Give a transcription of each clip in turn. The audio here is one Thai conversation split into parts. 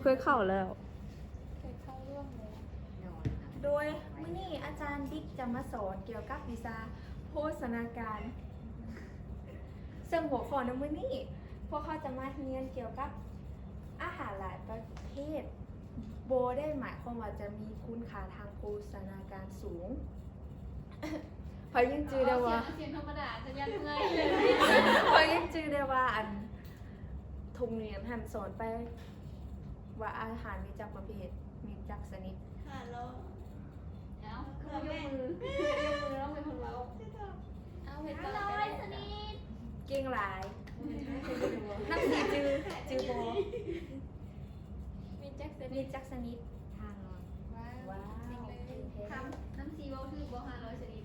เคยเข้าแล้ว เคยเข้าร่วมเลย โดยมื้อนี้อาจารย์บิ๊กจะมาสอนเกี่ยวกับวิชาโภชนาการซึ่งหัวข้อในมื้อนี้พวกเขาจะมาเรียนเกี่ยวกับอาหารหลายประเภทโบได้หมายความว่าจะมีคุณค่าทางโภชนาการสูง พอยังจือได้ว่า เสียงธรรมดาจะยันเมื่อย พอยังจือได้ว่าอันทุงเรียนหันสอนไปว่าอาหารมีจักประเภทมีจักชนิด ค่ะแล้วเอายกมืแล้วเป็นคนเราเอาเห็นตลอดสนิท เก่งหลายนักสีจือโบ มีแจ็คเซน มีจักชนิด ว้าวทำน้ำซีโวถือโบ500ชนิด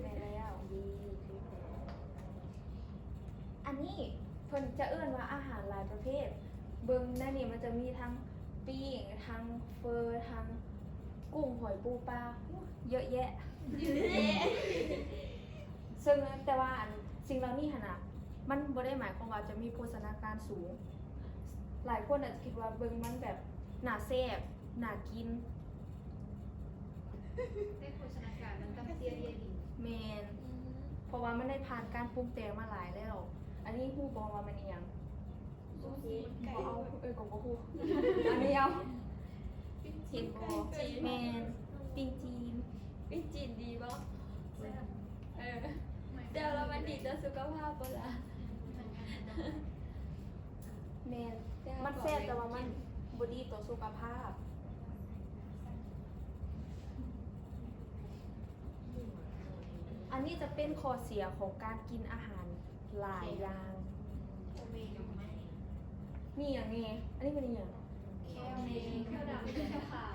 ไปแล้วอันนี้เพิ่นจะเอื้อนว่าอาหารหลายประเภท เบิ่งในนี่มันจะมีทั้งปิ้งทั้งเฟอร์ทั้งกุ้งหอยปูปลาเยอะแยะ ซึ่งแต่ว่าอันสิ่งเหล่านี้หั่นน่ะมันบ่ได้หมายความว่าจะมีโภชนาการสูง หลายคนอาจจะคิดว่าเบิ่งมันแบบน่าแซ่บน่ากิน ได้โภชนาการมันต้องเสียเรียดี แมนเพราะว่ามันได้ผ่านการปรุงแต่งมาหลายแล้ว อันนี้ฮู้บอกว่ามันเอียงบ่เอาก็บ่ฮู้อันนี้เอาเห็นบ่แมนปิ้งจีน วิจีนดีป่ะเดี๋ยวเรามันดีต่อสุขภาพปะล่ะ แมนมันแซ่บแต่ว่ามันบ่ดีต่อสุขภาพ อันนี้จะเป็นข้อเสียของการกินอาหารหลายอย่างมีอย่างนี้อันนี้เป็นอย่าง แค่เมย์แค่ดำไม่ใช่ขาว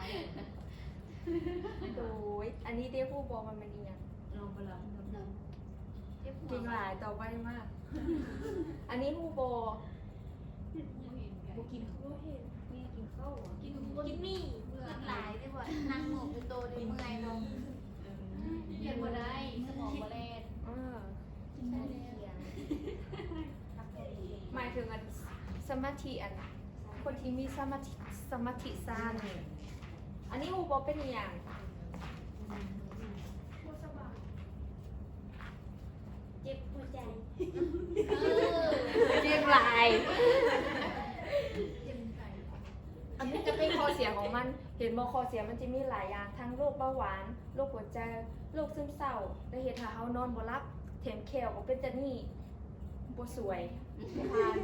โดยอันนี้เด้ผู้บอกมันเป็นอย่าง ลองไปลองดำ กินหลายต่อไปมาก อันนี้ผู้บอกบกินข้าวเห็ดนี่กินข้าวอ่ะ กินมี่เมื่อหลายได้บ่นั่งหมกเป็นโตได้เมื่อยลงเรียนบ่ได้สมองบ่แล่น กินได้หมายถึงอันสมาธิอันคนที่มีสมาธิสั้นอันนี้ผู้บอกเป็นอย่างเจ็บหัวใจเรียงลาย อันนี้จะเป็นข้อเสียของมัน เห็นบอกข้อเสียมันจะมีหลายอย่าง ทั้งโรคเบาหวาน โรคหัวใจ โรคซึมเศร้าและเหตุให้เขานอนบ่หลับแถมแขวก็เป็นจะนี่บ่สวยทาน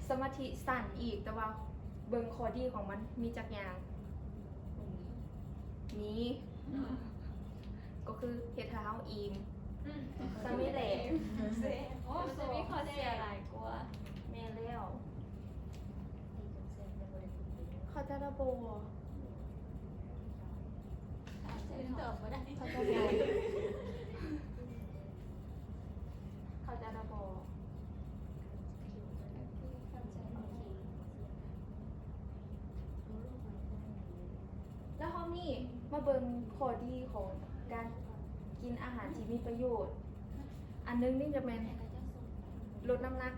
สมาธิสั้นอีก แต่ว่าเบิ่งข้อดีของมันมีจักอย่างนี้ก็คือเหตุให้เขาอิ่มสมิเหลว โอ้จะมีข้อเสียหลายกว่า แม่แล้วเขาจะระโบ จะตอบไม่ได้ เขาจะไงเขาจะระโบแล้วเขานี่มาเบิ่งข้อดีของการกินอาหารที่มีประโยชน์ อันนึงนี่จะเป็นลดน้ำหนัก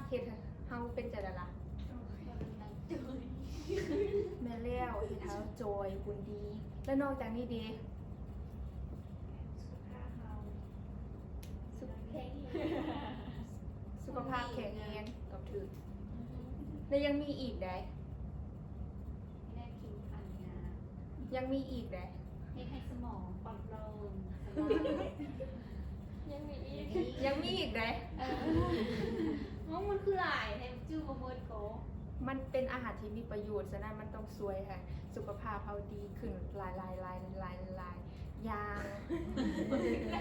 เฮ็ดให้เฮาเป็นจังได๋ล่ะแม่แล้วเฮ็ดให้เฮาจอยหุ่นดี และนอกจากนี้ดีสุขภาพแข็งแรงกับถึกและยังมีอีกได้ แม่ผิวพรรณงาม ยังมีอีกได้ ให้สมองปลอดโปร่ง ยังมีอีก ยังมีอีกได้ มันคือหลายแทมจื้อมาเมิดโก มันเป็นอาหารที่มีประโยชน์ฉะนั้นมันต้องสวยค่ะ สุขภาพเขาดีขึ้นหลายอย่าง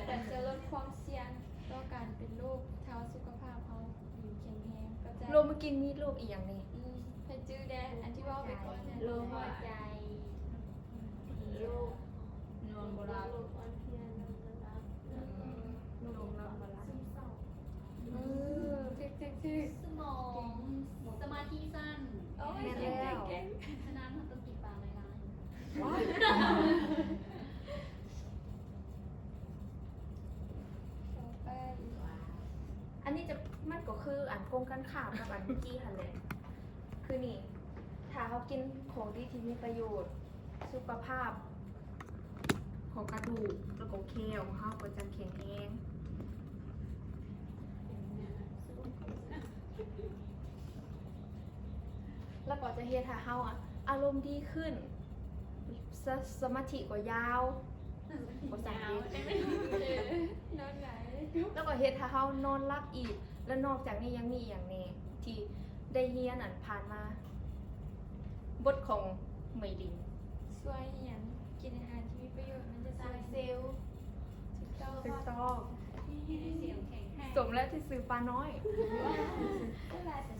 แต่จะลดความเสี่ยงต่อการเป็นโรคเท้าสุขภาพเขาอยู่แข็งแรงก็จะ โรคเมื่อกี้มีโรคอีกอย่างหนึง เพนจื้อแดนอันที่ว่าไปก่อนเนี่ย โรคหัวใจโรคนอนบ่หลับ โรคนอนบ่หลับ ทึก สมองสมาธิสั้น โอ้ย แม่ เก่ง แล้ว เก่ง ฉะนั้นเราต้องกินปลาในร้าน ว้าย ต่อไป อันนี้จะมันก็ คืออันกงกันข้ามกับอันเมื่อกี้หันเลยคือนี่ถ้าเขากินของดีที่มีประโยชน์ สุขภาพ ของกระดูกแล้วก็แคลของเขาก็จะแข็งแรงแล้วก็จะเฮ็ดให้เฮาอะอารมณ์ดีขึ้น สมาธิก็ยาวภาษาอังกฤษ นอนไหน แล้วก็เฮ็ดให้เฮานอนหลับอีก แล้วนอกจากนี้ยังมีอีกอย่างแน่ที่ได้เรียนอันผ่านมา บทของเหมยลิน ช่วยอย่างกินอาหารที่มีประโยชน์มันจะสร้างเซลล์ถูกต้อง ถูกต้อง ที่ได้เสียงแข็งแรง สมแล้วที่ซื้อปลาน้อย เวลาจัด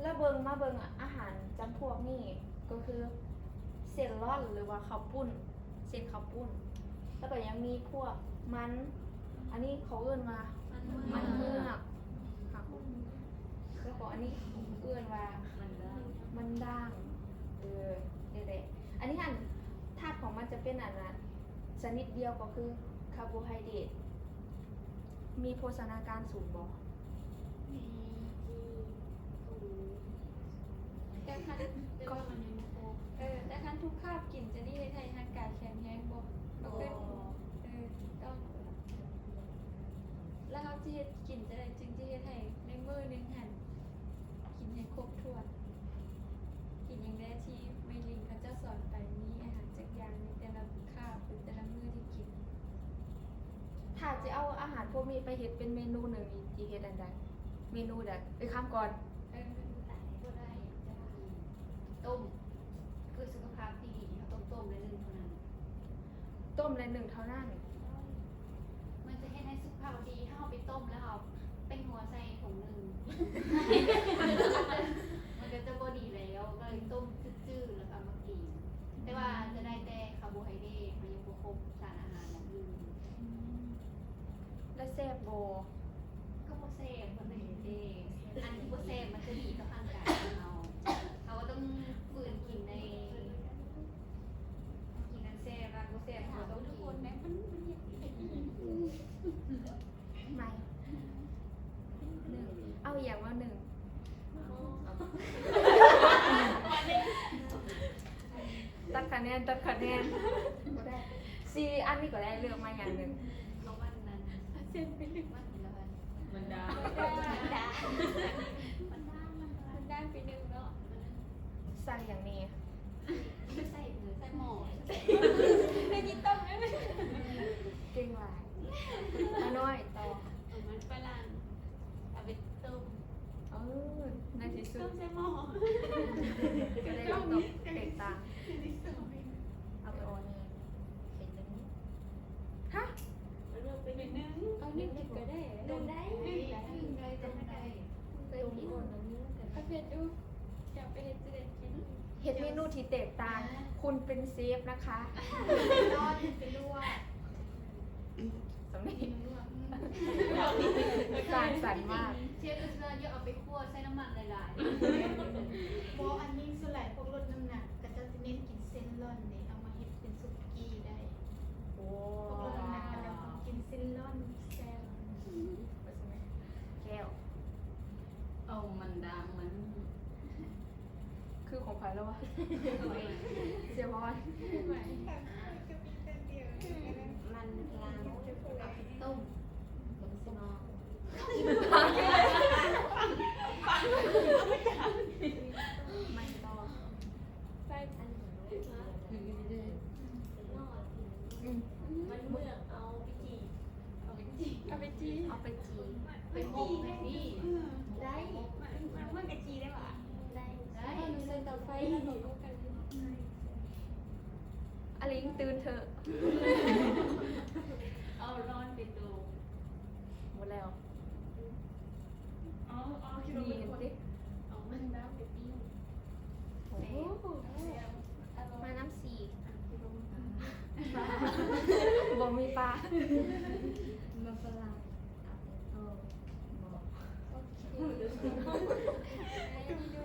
แล้วเบิงมาเบิงอาหารจำพวกนี่ก็คือเส้นร่อนหรือว่าข้าวปุ้นเส้นข้าวปุ้น แล้วก็ยังมีพวกมัน อันนี้เขาเอื้อนมามันเมือกค่ะแล้วก็อันนี้เอื้อนว่ามันด่างเด็ดๆอันนี้อันธาตุของมันจะเป็นอันนั้นชนิดเดียวก็คือคาร์โบไฮเดรตมีโภชนาการสูงบ่ แต่คันก็แต่คันทุกคาบกินจะได้ให้ไทยร่างกายแข็งแรงบ่ต้องต้องแล้วเขาจะเฮ็ดกินจะได้จึงจะเฮ็ดให้ในมื้อนึงหั่นกินให้ครบถ้วนกินอย่างแรกที่ไม่ลิงเขาจะสอนไปมีอาหารจักอย่างในแต่ละคาบหรือแต่ละมื้อที่กิน ถ้าจะเอาอาหารพวกนี้ไปเฮ็ดเป็นเมนูหนึ่งนี่สิเฮ็ดอันใดเมนูใดไปข้ามก่อน ก็ได้ต้มคือสุขภาพที่ดีเขาต้มเลย1เท่านั้น ต้มเลย1เท่านั้น มันจะให้สุขภาพดีถ้าเอาไปต้มแล้วเอาเป็นหัวใส่ถุงหนึ่ง มันก็จะบดีแล้วก็เลยต้มจืดๆแล้วก็เอามากินแต่ว่าจะได้แต่คาร์โบไฮเดรตมันยังบ่ครบสารอาหารอย่างอื่น และแซ่บบ่ ก็โบเซ่บคนไหนเด้อันที่โบเซ่บมันจะดีต่อร่างกายเราเขาก็ต้องฝืนกินในกินอันเซ่บร้านโบเซ่บเขาต้องทุกคนแม้มันอยากกิน ไม่เอาอย่างว่า1ตัดคะแนนบ่ได้4อันนี้ก็ได้เลือกมาอย่างหนึง เขาวันนั้น เส้นไปลึก วันละวัน มันดา มันได้ไปนึงเนาะ สั่งอย่างนี้ ใส่เนื้อใส่หมอ ได้ยินต้มไหม เก่งหลายมาน้อยต่อ มันฝรั่งเอาไปต้ม ในที่สุ ต้ ด มใส่หม้อ ก็ได้คำตอบแตกต่างเอาไปออนนี่เป็นแบบนี้ฮะ เลือกไปนิดนึง เอานึ่งก็ได้ ต้มได้นึ่งเลยต้มได้ เคยกินเอาเผ็ดดูอยากไปเห็ดจะได้กิน เห็ดเมนูที่แตกต่าง คุณเป็นเซฟนะคะ นอนไปลวก สำเนียงสร้างสรรค์มาก เชฟก็จะเยอะเอาไปคั่วใส่น้ำมันหลาย เพราะอันนี้สลายพวกลดน้ำหนักก็จะเน้นกินเส้นร่อนเนี่ยเอามาเฮ็ดเป็นสุกี้ได้ โอ้ พวกลดน้ำหนักก็จะกินเส้นร่อนแซ่บ แก้ว เอามันดามัน คือของใครแล้ววะ ๆเอาไป เสียบอล ไม่ไหว มันกลางเอาไปต้มต้มสนอ ไม่ต่อ ไปอัน อืม มันเมือกเอาไปจีเอาไปจี เอาไปจี เอาไปจี เป็นหมกเป็นนี่ ได้ มันเมือกกะจีได้ปะได้ เอาหนูใส่เตาไฟหนูก็กัน อลิงตื่นเถอะ เอาร้อนไปดู หมดแล้ว เอาคิด นี่ ว่า เห็น เป็น สิ เอามันน้ำไปปิ้ง โอ้โห อร่อ มาย น้ำสีบ่มีปลา มันฝรั่ง เออบ่ โอเคไอ้นี่ดู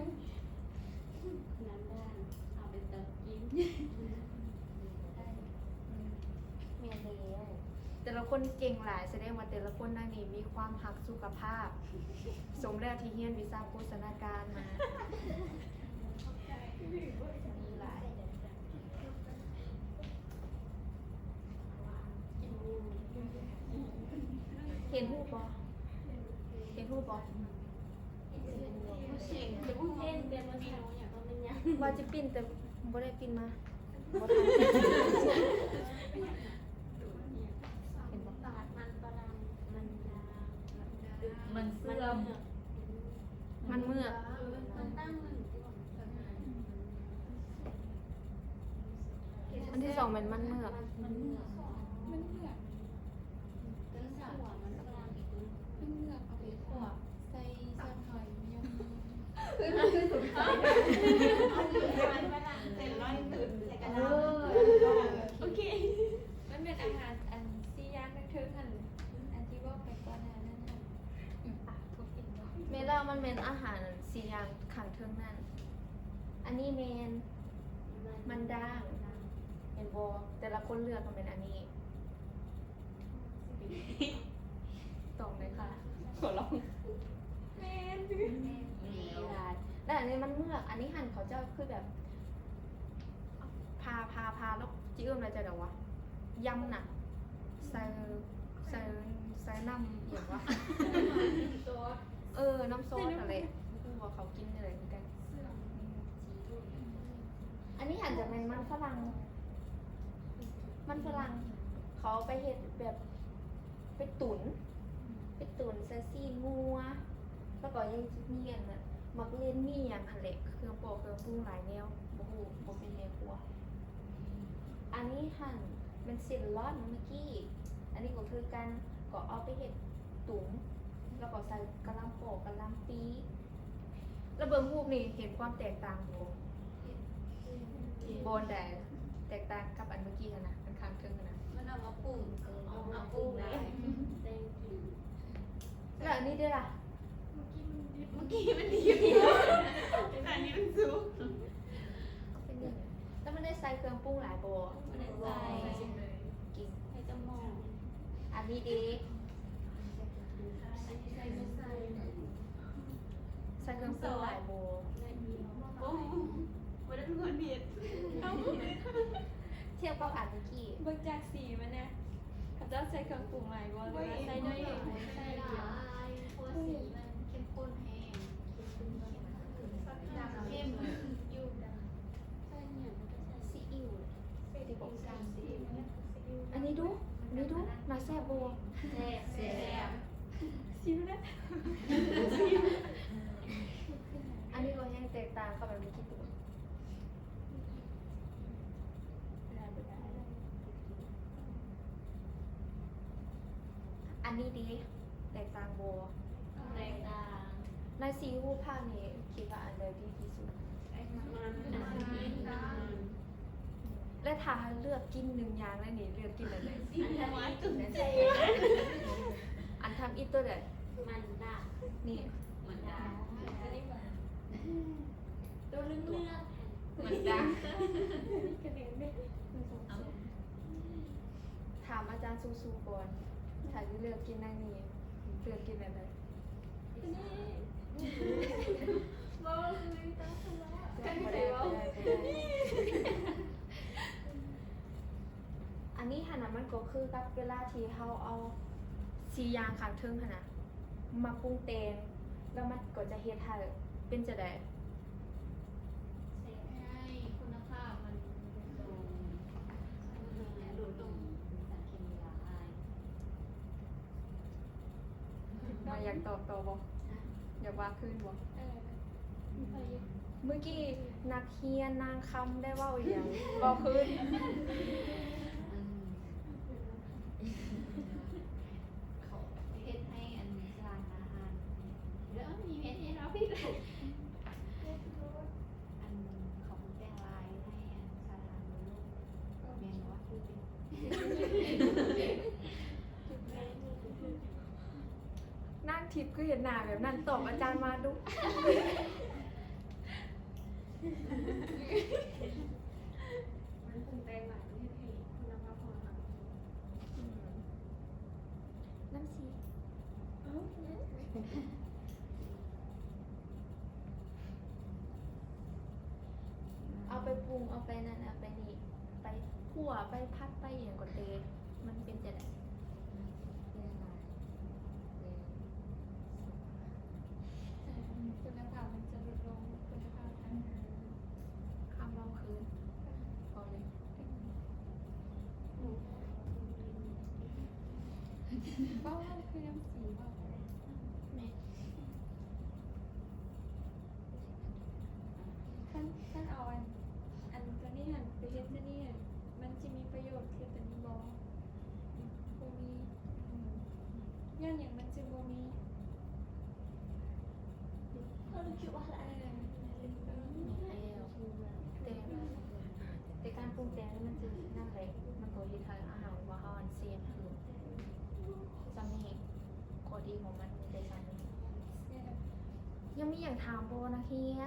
น้ำด้านเอาไปเติมกิน ได้ แต่ละคนเก่งหลายแสดงว่าแต่ละคนนั่นนี่มีความหักสุขภาพ สมแล้วที่เฮียนวิชาโภชนาการมา มีหลายเห็นรูปบ่เห็นรูปบ่ เสียงจะพูดเล่นเป็นมันมีรู้อย่างต้องเป็นยัง ว่าจะปิ้นแต่บ่ได้ปิ้นมาบ่ทันเห็นบ่ ตาดมันปรังมันยา มันเสื่อม มันเมื่อก มันตั้งหนึ่งที่บอก อันที่สองมันเมื่อก มันเมื่อ มันเหือก ตั้งหัวมันปรังอีก มันเหือกเอาไปขวบใส่ซอสหอยยำ เอาอยู่มันฝรั่งเส้นร้อยตื่นใส่กระดาษ โอเค มันเป็นอาหารอันซีย่างนั่นคือหันอันที่บอกไปก่อนหน้านั้นค่ะทุกอย่างเนาะ เมล่ามันเป็นอาหาร4อย่างขังเทิงนั่นอันนี้เมนมันด่างเห็นบ่แต่ละคนเลือกมันเป็นอันนี้ตรงเลยค่ะขอลอง แม่น มีหลายแต่อันนี้มันเมือกอันนี้หั่นเขาจะคือแบบพาแล้วจิ้มอะไรจะเดี๋ยววะยำน่ะใส่น้ำอย่างวะ ตัว น้ำซอสอะไรคือว่าเขากินอะไรเหมือนกันอันนี้หั่นจากมันฝรั่งเขาเอาไปเห็ดแบบไปตุ๋นใส่ซีนงัวแล้วก็ยังมีอันน่ะมักเล่นมีอย่างหั่นแหละเครื่องปอกเครื่องปรุงหลายแนวบ่ฮู้บ่เป็นแนวครัวอันนี้หั่นเป็นเส้นร้อนเมื่อกี้อันนี้ก็คือกันก็เอาไปเห็ดตุ๋นแล้วก็ใส่กะหล่ำปอกกะหล่ำปีแล้วเบิ่งรูปนี่เห็นความแตกต่างบ่บนแตกต่างกับอันเมื่อกี้กันนะอันข้างเทิงกันนะ มันเอามาปรุงเอามาปรุงได้แดงกิน แล้วอันนี้ด้วยล่ะ เมื่อกี้มันดีแต่อันนี้มันสูง เป็นยังไงแล้วมันได้ใส่เครื่องปรุงหลายบ่ มันได้ใส่ กิน ให้จมอง อันนี้ดี อันนี้ใส่ไม่ใส่ ใส่เครื่องปรุงหลายบ่ โอ้วันนั้นคนเบียด เทียบกับอันเมื่อกี้ เบิ่งจากสีมันนะเขาจะใส่เครื่องปรุงหลายบ่หรือว่าใส่น้อยเอง ใส่หลายเพราะสีมันเข้มข้นแห้งเข้มอยู่ใส่เนี่ยมันก็ใส่ ซีอิ๊ว ที่บอกการสี อันนี้ดูน่าแซ่บบ่ แซ่บแซ่บ ชิมนะ อันนี้ก็ยังแตกต่างกับอันเมื่อกี้ตัวอันนี้ดีแตกต่างบ่ แตกต่าง ในซีอิ๊วภาคนี้คิดว่าอันใดดีที่สุด และถ้าเลือกกินหนึ่งอย่างแล้วนี่เลือกกินอะไรอันทำอีกตัวเด็ด มันด่า นี่ มันดัง อันนี้แบบ ตัวเลือก มันดัง กระเด็นเลย ถามอาจารย์ซูก่อนถ้าเลือกกินนั่นนี่เลือกกินอะไร อันนี้หันนะมันก็คือกับเวลาที่เขาเอาซียางขางเทิงหันนะมาปรุงเตงแล้วมันก็จะเฮ็ดให้เป็นจะได้ ใส่ให้คุณภาพมันลงหลุดลงสารเคมีละลาย มาอยากตอบต่อบ่อยากว่าขึ้นบ่ เออ เมื่อกี้นักเฮียนนางคำได้เว่าอีหยังบ่ขึ้น เขาเฮ็ดให้อันนี้ร้านอาหารแล้วมีเฮ็ดให้เราพี่เลยอันเขาแต่งลายให้อันสาธารณโลกเมียนว่าคือเป็น นั่งทิพย์คือเห็นหน้าแบบนั้นตอบอาจารย์มาดู มันคงแปลงหลายประเทศให้คุณภาพของอาหาร อืม เอาไปปรุงเอาไปนั่นเอาไปนี่ไปคั่วไปพัดไปอย่างก็เตมันเป็นจะได้ คุณภาพมันจะลดลงคุณภาพทาง คำเราคืนพอเลย บ้าคือน้ำสีว่า แม่ ท่านเอาอันตัวนี้หันไปเฮ็ดตัวนี้หันมันจะมีประโยชน์คือตัวนี้บ่มีย้อนอย่างมันจะบ่มีเราคิดว่าอะไร แล้วแต่การปรุงแต่งนี่มันจะนั่นแหละมันตัวที่ทางอาหารว่าเขาอันเซียนคือจะมีข้อดีของมันในใจนี้ยังมีอย่างถามโบนะเฮีย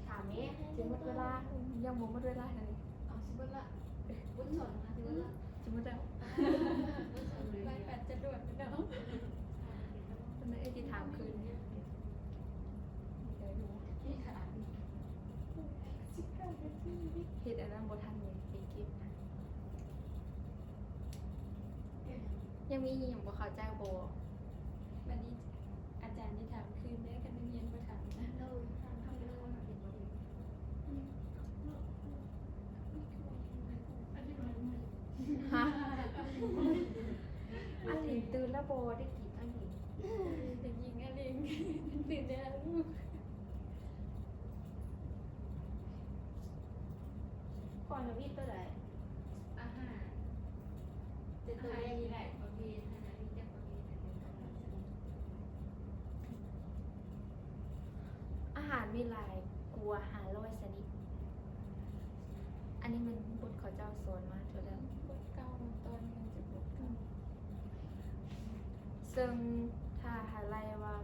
ถามนี้ถึงหมดเวลายังหมดเวลาเลย เอาสิเบิ่งละบุญสอนมาสิเบิ่งละ จะหมดแล้ว บุญสอนเลย ไว้แปดจะด่วนไปเนาะ มันไม่ได้ถามคืนเดี๋ยวดู นี่ขนาด 19 นาที เห็ดอันนั้นโบทันเลยปีกิฟนะยังมีอย่างบ่เข้าใจโบ วันนี้อาจารย์ที่ถามคืนได้กันนักเรียนมาถามนะ เราทำเรื่องว่าเป็นบ่ดี ฮะอันหลินตื่นแล้วโบได้กี่อันหลิน เด็กหญิงอะไรตื่นได้แล้วลูก ก่อนจะมีตัวไหน อาหารจะตัวแรกมีหลายประเภทอาหารมีแต่ประเภทแต่เป็นประเภท อาหารมีหลายกลัว500ชนิด อันนี้มันบทเขาเจ้าสอนมาเท่าแล้ว บทเก่าตอนมันจะบทเก่า ซึ่งถ้าหาไล่ว่า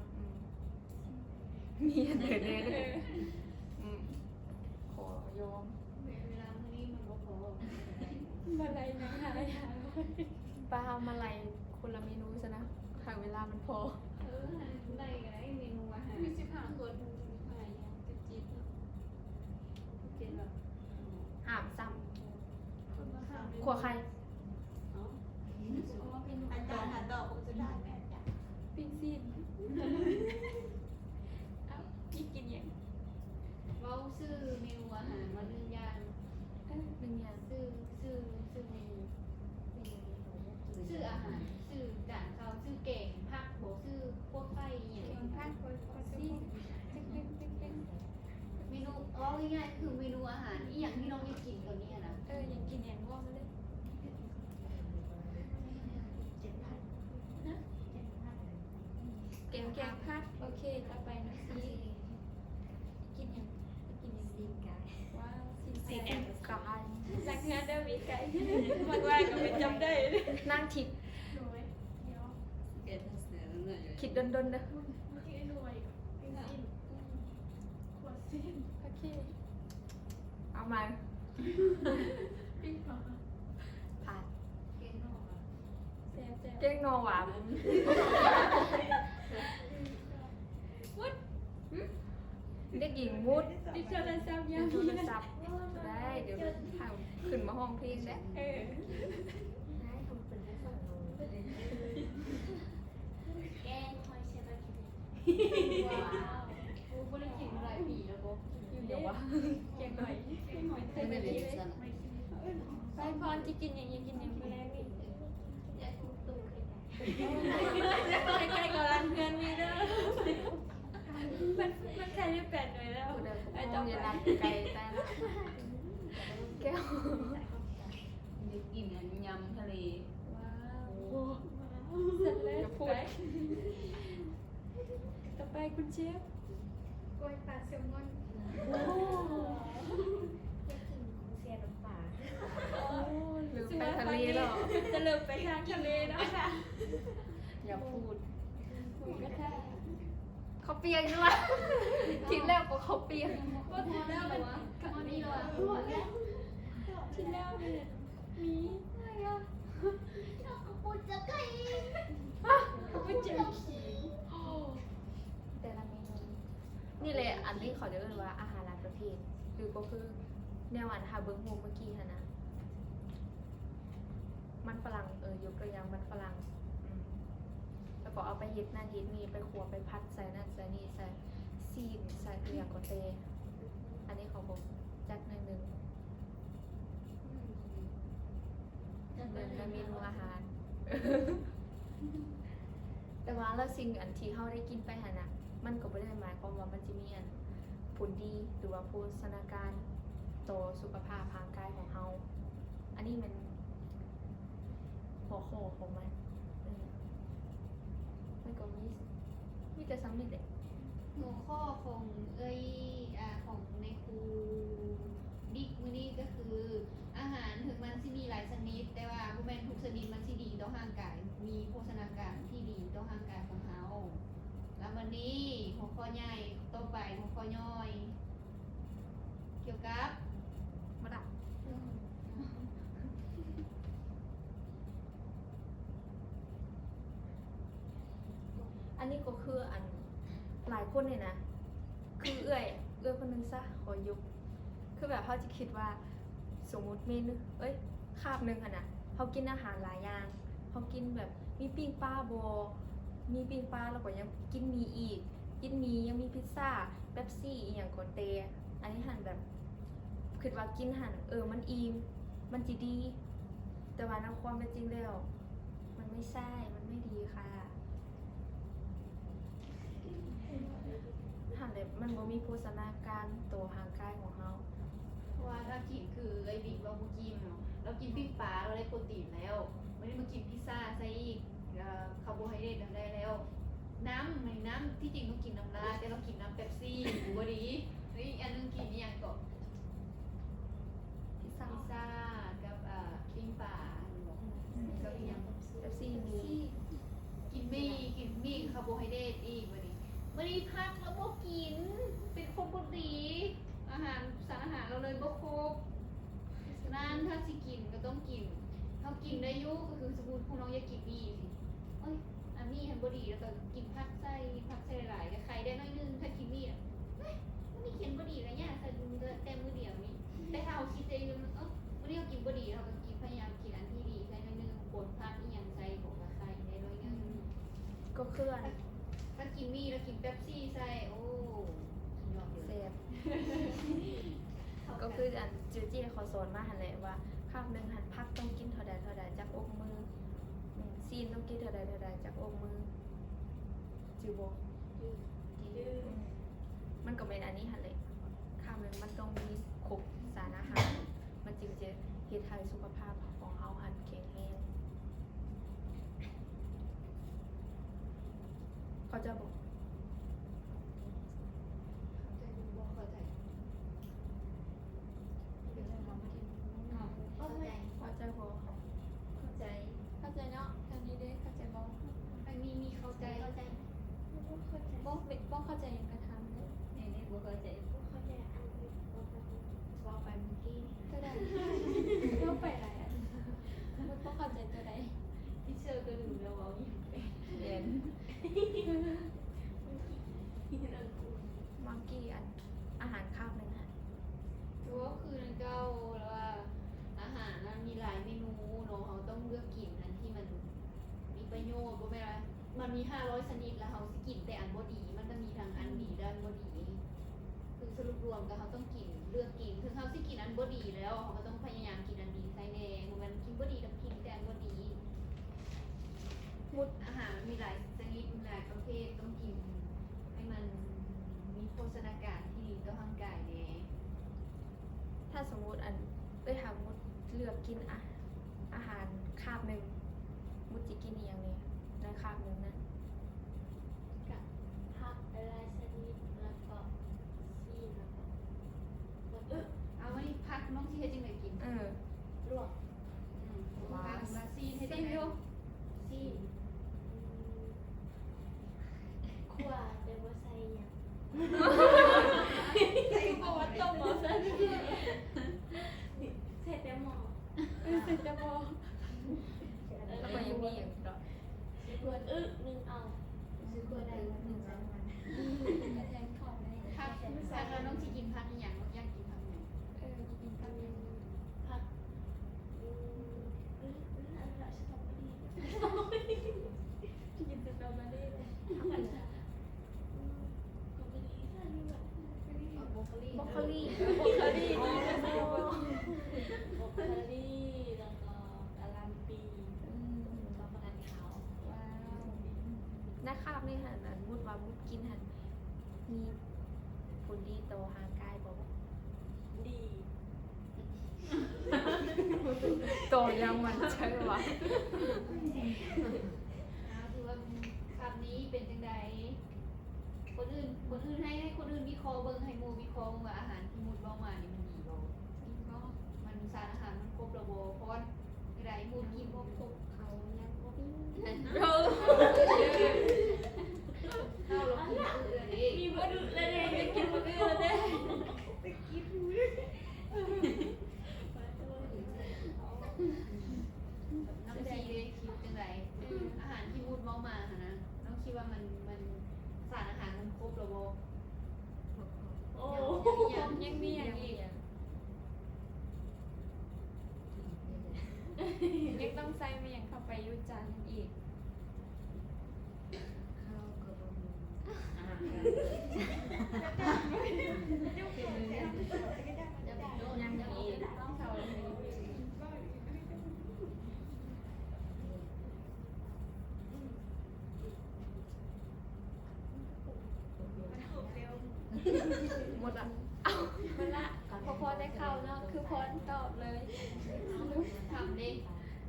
มีอันเดินเลยขอยอม เวลามื้อนี้มันบ่พอ มาอะไรนะหายหา ปลามาไล่คนละเมนูซะนะทางเวลามันพอ ได้ก็ได้เมนูอาหาร มี15 คนมีหายอย่างจะจิต เป็นแบบ หามซ้ คนมาถาม ำขัวใคร เนาะ อ๋อเป็น อาจารย์หาดอกจะได้แม่จ้ะ ปิ้งซีนเอ้าพี่กินยัง เว้าชื่อเมนูอาหารมา1อย่าง หนึ่งอย่าง ชื่อเมนูชื่ออาหารชื่อจานข้าวชื่อแกงผักบ่ชื่อพวกไข่อหย่าง เก่งพักคนซีนเป็น เมนูเอาง่ายๆคือเมนูอาหารอีหยังที่น้องอยากกินตัวนี้นะ ยังกินอย่างว่ามาเลยนะแกงพัดโอเคต่อไปนะซีกินอย่างกินอย่างซีนไก่ว้าวซีนไก่ กาย รักงานเดิมอีกไก่มันว่าก็ไม่จำได้ นั่งคิด โดยเดี๋ยว คิดดนๆนะ เมื่อกี้หน่วยปิ้งสิ้นขวดสิ้น โอเค เอามา ปิ้งปลา ผ่าน เกงนอกอ่ะ แซ่บ เก้งโนหวานเด็กหญิงมุด ดิโทรศัพท์ ยั ยัง ง โท มี รศัพท์ได้ เดี๋ยวทางขึ้นมาห้องเพลงได้ แกงคอยเชฟกิน ว้าวกูไม่ได้กินหลายปีแล้วกู เดี๋ยววะ แกงหน่อยใส่แบบนี้เลยไปพรจะกินอย่างยังกินอย่างแรกนี่ อยากกินตูดเลยนะ ใกล้ๆกับร้านเพื่อนมีเด้อมันใครได้8 หน่วยแล้ว เดี๋ยว ไอ้ ต้ ต้ อ อง ง เรียน ไป รับไกลแต่ละแก้ว ได้กินอันยำทะเล ว้าวเสร็จแล้วไปต่อไปคุณเชฟ กล้วยปลาแซลมอน โอ้ หรือไปทะเลหรอ จะเริ่มไปทางทะเลแล้วค่ะ อย่าพูด หมูกระทะ เขาเปียกด้วยทีแรกก็เขาเปียก ว่าทีแล้วมัน อันนี้เหรอ หมดแล้วทีแล้วเนี่ยมีอะไรอ่ะ เอากล้วย ศหรือก็คือแนวอันหาเบิ้งโฮมเมื่อกี้ค่ะนะมันฝรั่งยกตัวอย่างมันฝรั่งแล้วก็เอาไปเฮ็ดนั่นเฮ็ดนี่ไปขัวไปพัดใส่นั่นใส่นี่ใส่ซีนใส่อย่างก็เตอันนี้ของผมจัดหนึ่งเมนูอาหาร แต่ว่าแล้วสิ่งอันที่เขาได้กินไปหนนะมันก็ไม่ได้หมายความว่ามันจะมีอันผลดีหรือว่าโภชนาการต่อสุขภาพร่างกายของเขาอันนี้มันหัวข้อของมันก็มีแต่ซ้ำนี่แหละ หัวข้อของของในครูดิกมื้อนี้ก็คืออาหารถึงมันสิมีหลายชนิดแต่ว่าบ่แม่นทุกชนิดมันสิดีต่อร่างกายมีโภชนาการที่ดีต่อร่างกายของเฮาแล้ววันนี้หัวข้อใหญ่ต่อไปหัวข้อย่อย เกี่ยวกับ มาดักอันนี้ก็คืออันหลายคนเนี่ยนะคือเอื้อยคนนึงซะขอยุบคือแบบเขาจะคิดว่าสมมุติเมนูคาบหนึ่งอะนะเขากินอาหารหลายอย่างเขากินแบบมีปิ้งปลามีปิ้งปลาแล้วก็ยังกินมีอีกกินมียังมีพิซซ่าเป๊ปซี่อีกอย่างก็เตอันนี้หันแบบคิดว่ากินหันมันอิ่มมันจีดีแต่ว่าในความเป็นจริงแล้วมันไม่ใช่มันไม่ดีค่ะหันเลยมันบ่มีโภชนาการตัวร่างกายของเรา เพราะว่าถ้ากินคือไอ้ดิบเราบ่กินเนาะเรากินปิ้งปลาเราได้โปรตีนแล้วไม่ได้มากินพิซซ่าใส่อีกคาร์โบไฮเดรตได้แล้ว น้ำที่จริงต้องกินน้ำลายแต่เรากินน้ำเป๊ปซี่หูบ่ดีแล้วอีกอันนึงกินอหย่างก็ พิซซ่า พิซซ่ากับปิ้งปลากับอีกอย่าง เป๊ปซี่มี กินมีคาร์โบไฮเดรตอีกวันนี้พักแล้วบ่กินเป็นคนบ่ดีอาหารสารอาหารเราเลยบ่ครบนั่นถ้าสิกินก็ต้องกินถ้ากินได้อยู่ก็คือสมมุติพวกน้องอยากกินมีสิอันมีหันบ่ดีแล้วก็กินผักใส่หลายๆกับไข่ได้น้อยนึงถ้ากินมีมันนี่เขียนบ่ดีแล้วเนี่ยใส่แต่มื้อเดียวนี่แต่ถ้าเราคิดเองวันนี้เรากินบ่ดีเราก็กินพยายามกินอันที่ดีใส่น้อยนึงปนผักอีหยังใส่ของไข่ได้น้อยนึง ก็เคลื่อน ถ้ากินมีแล้วกินเป๊ปซี่ใส่โอ้ยอด เซ เลย ฟก็คืออันจูจี้เขาสอนมาหันแหละว่าคาบหนึ่งหันพักต้องกินเท่าใดจากอกมือซีนต้องกินเท่าใดจากอกมือจิวโบมันก็เป็นอันนี้หันเลยคาบหนึ่งมันต้องมีครบสารอาหารมันจึงจะเฮ็ดให้สุขภาพของเราหันแข็งแรงเขาจะบอก เข้าใจ พอใจพอ เข้าใจ เข้าใจเนาะทางนี้เด้เข้าใจบ่ มีเข้าใจ บ่เข้าใจยังกระทำเลย นี่บ่เข้าใจ ว่าไปเมื่อกี้ ตัวใดบ่ไปหลายอันบ่เข้าใจตัวใด ที่เชอร์ก็ดูแล้วว่าอย่างไร เรียนมังกี้อันอาหารคาบหนึ่งหัน รู้ว่าคือนั่นเก้าแล้วว่าอาหารมันมีหลายเมนูเนาะเขาต้องเลือกกินอันที่มันมีประโยชน์ก็ไม่ไรมันมี500ชนิดแล้วเขาสิกินแต่อันบ่ดีมันก็มีทางอันดีด้านบ่ดีคือสรุปรวมก็เขาต้องกินเลือกกินถึงเขาสิกินอันบ่ดีแล้วเขาก็ต้องพยายามกินอันดีใส่แน่มันกินบ่ดีต้องกินแต่อันบ่ดีมุดอาหารมีหลายชนิดมีหลายประเภทต้องกินให้มันมีโภชนาการที่ดีต่อร่างกายแน่ ถ้าสมมุติอันถามมุดเลือกกินอาหารคาบหนึ่งมุดจะกินอหย่างนี้ในคาบหนึ่งนะ เอาไว้พักน้องที่ให้จังไหนกิน ลวก พักมาซีให้จังไหน คั่วแต่ว่าใส่หยัง ใส่บ่ว่าต้มบ่ใส่ ใส่แต่หม้อ ใส่จะบ่ แล้วก็ยังมีอย่างเนาะ ควรนึงเอาซื้อควรได้1-2 วัน กระแทงของได้ พักแล้วน้องที่กินพักอีหยังอยาก และคาบนี่หันอันมุดว่ามุดกินหันมีผลดีต่อร่างกายบ่ ดี โตยังมันใช่วะ คือว่าคำนี้เป็นจังใดคนอื่นให้คนอื่นวิเคราะห์เบิ่งให้หมู่วิเคราะห์ว่าอาหารที่มุดเว้ามานี่มันดีบ่ ดีก็ มันสารอาหารมันครบระบบเพราะว่าไดหมู่กินบ่ครบ เขายังบ่มี เออ ข้าวเรากินเอื่อนเอง มีบ่ดูเลยเด้กินบ่ได้เลยเด้ไปกินน้ำซีได้คิดจังไดอาหารที่มุดเว้ามาหั่นนะน้องคิดว่ามันสารอาหารมันครบระบบ โอ้ยังมีอย่างอีกยังต้องใส่มาอย่างเข้าไปยุจานอีก ข้าวกระบองอาหาร ยังมีอีกต้องเข้าไปหมดอ่ะ มันละพอได้เข้าเนาะคือพ้นตอบเลย ทำได้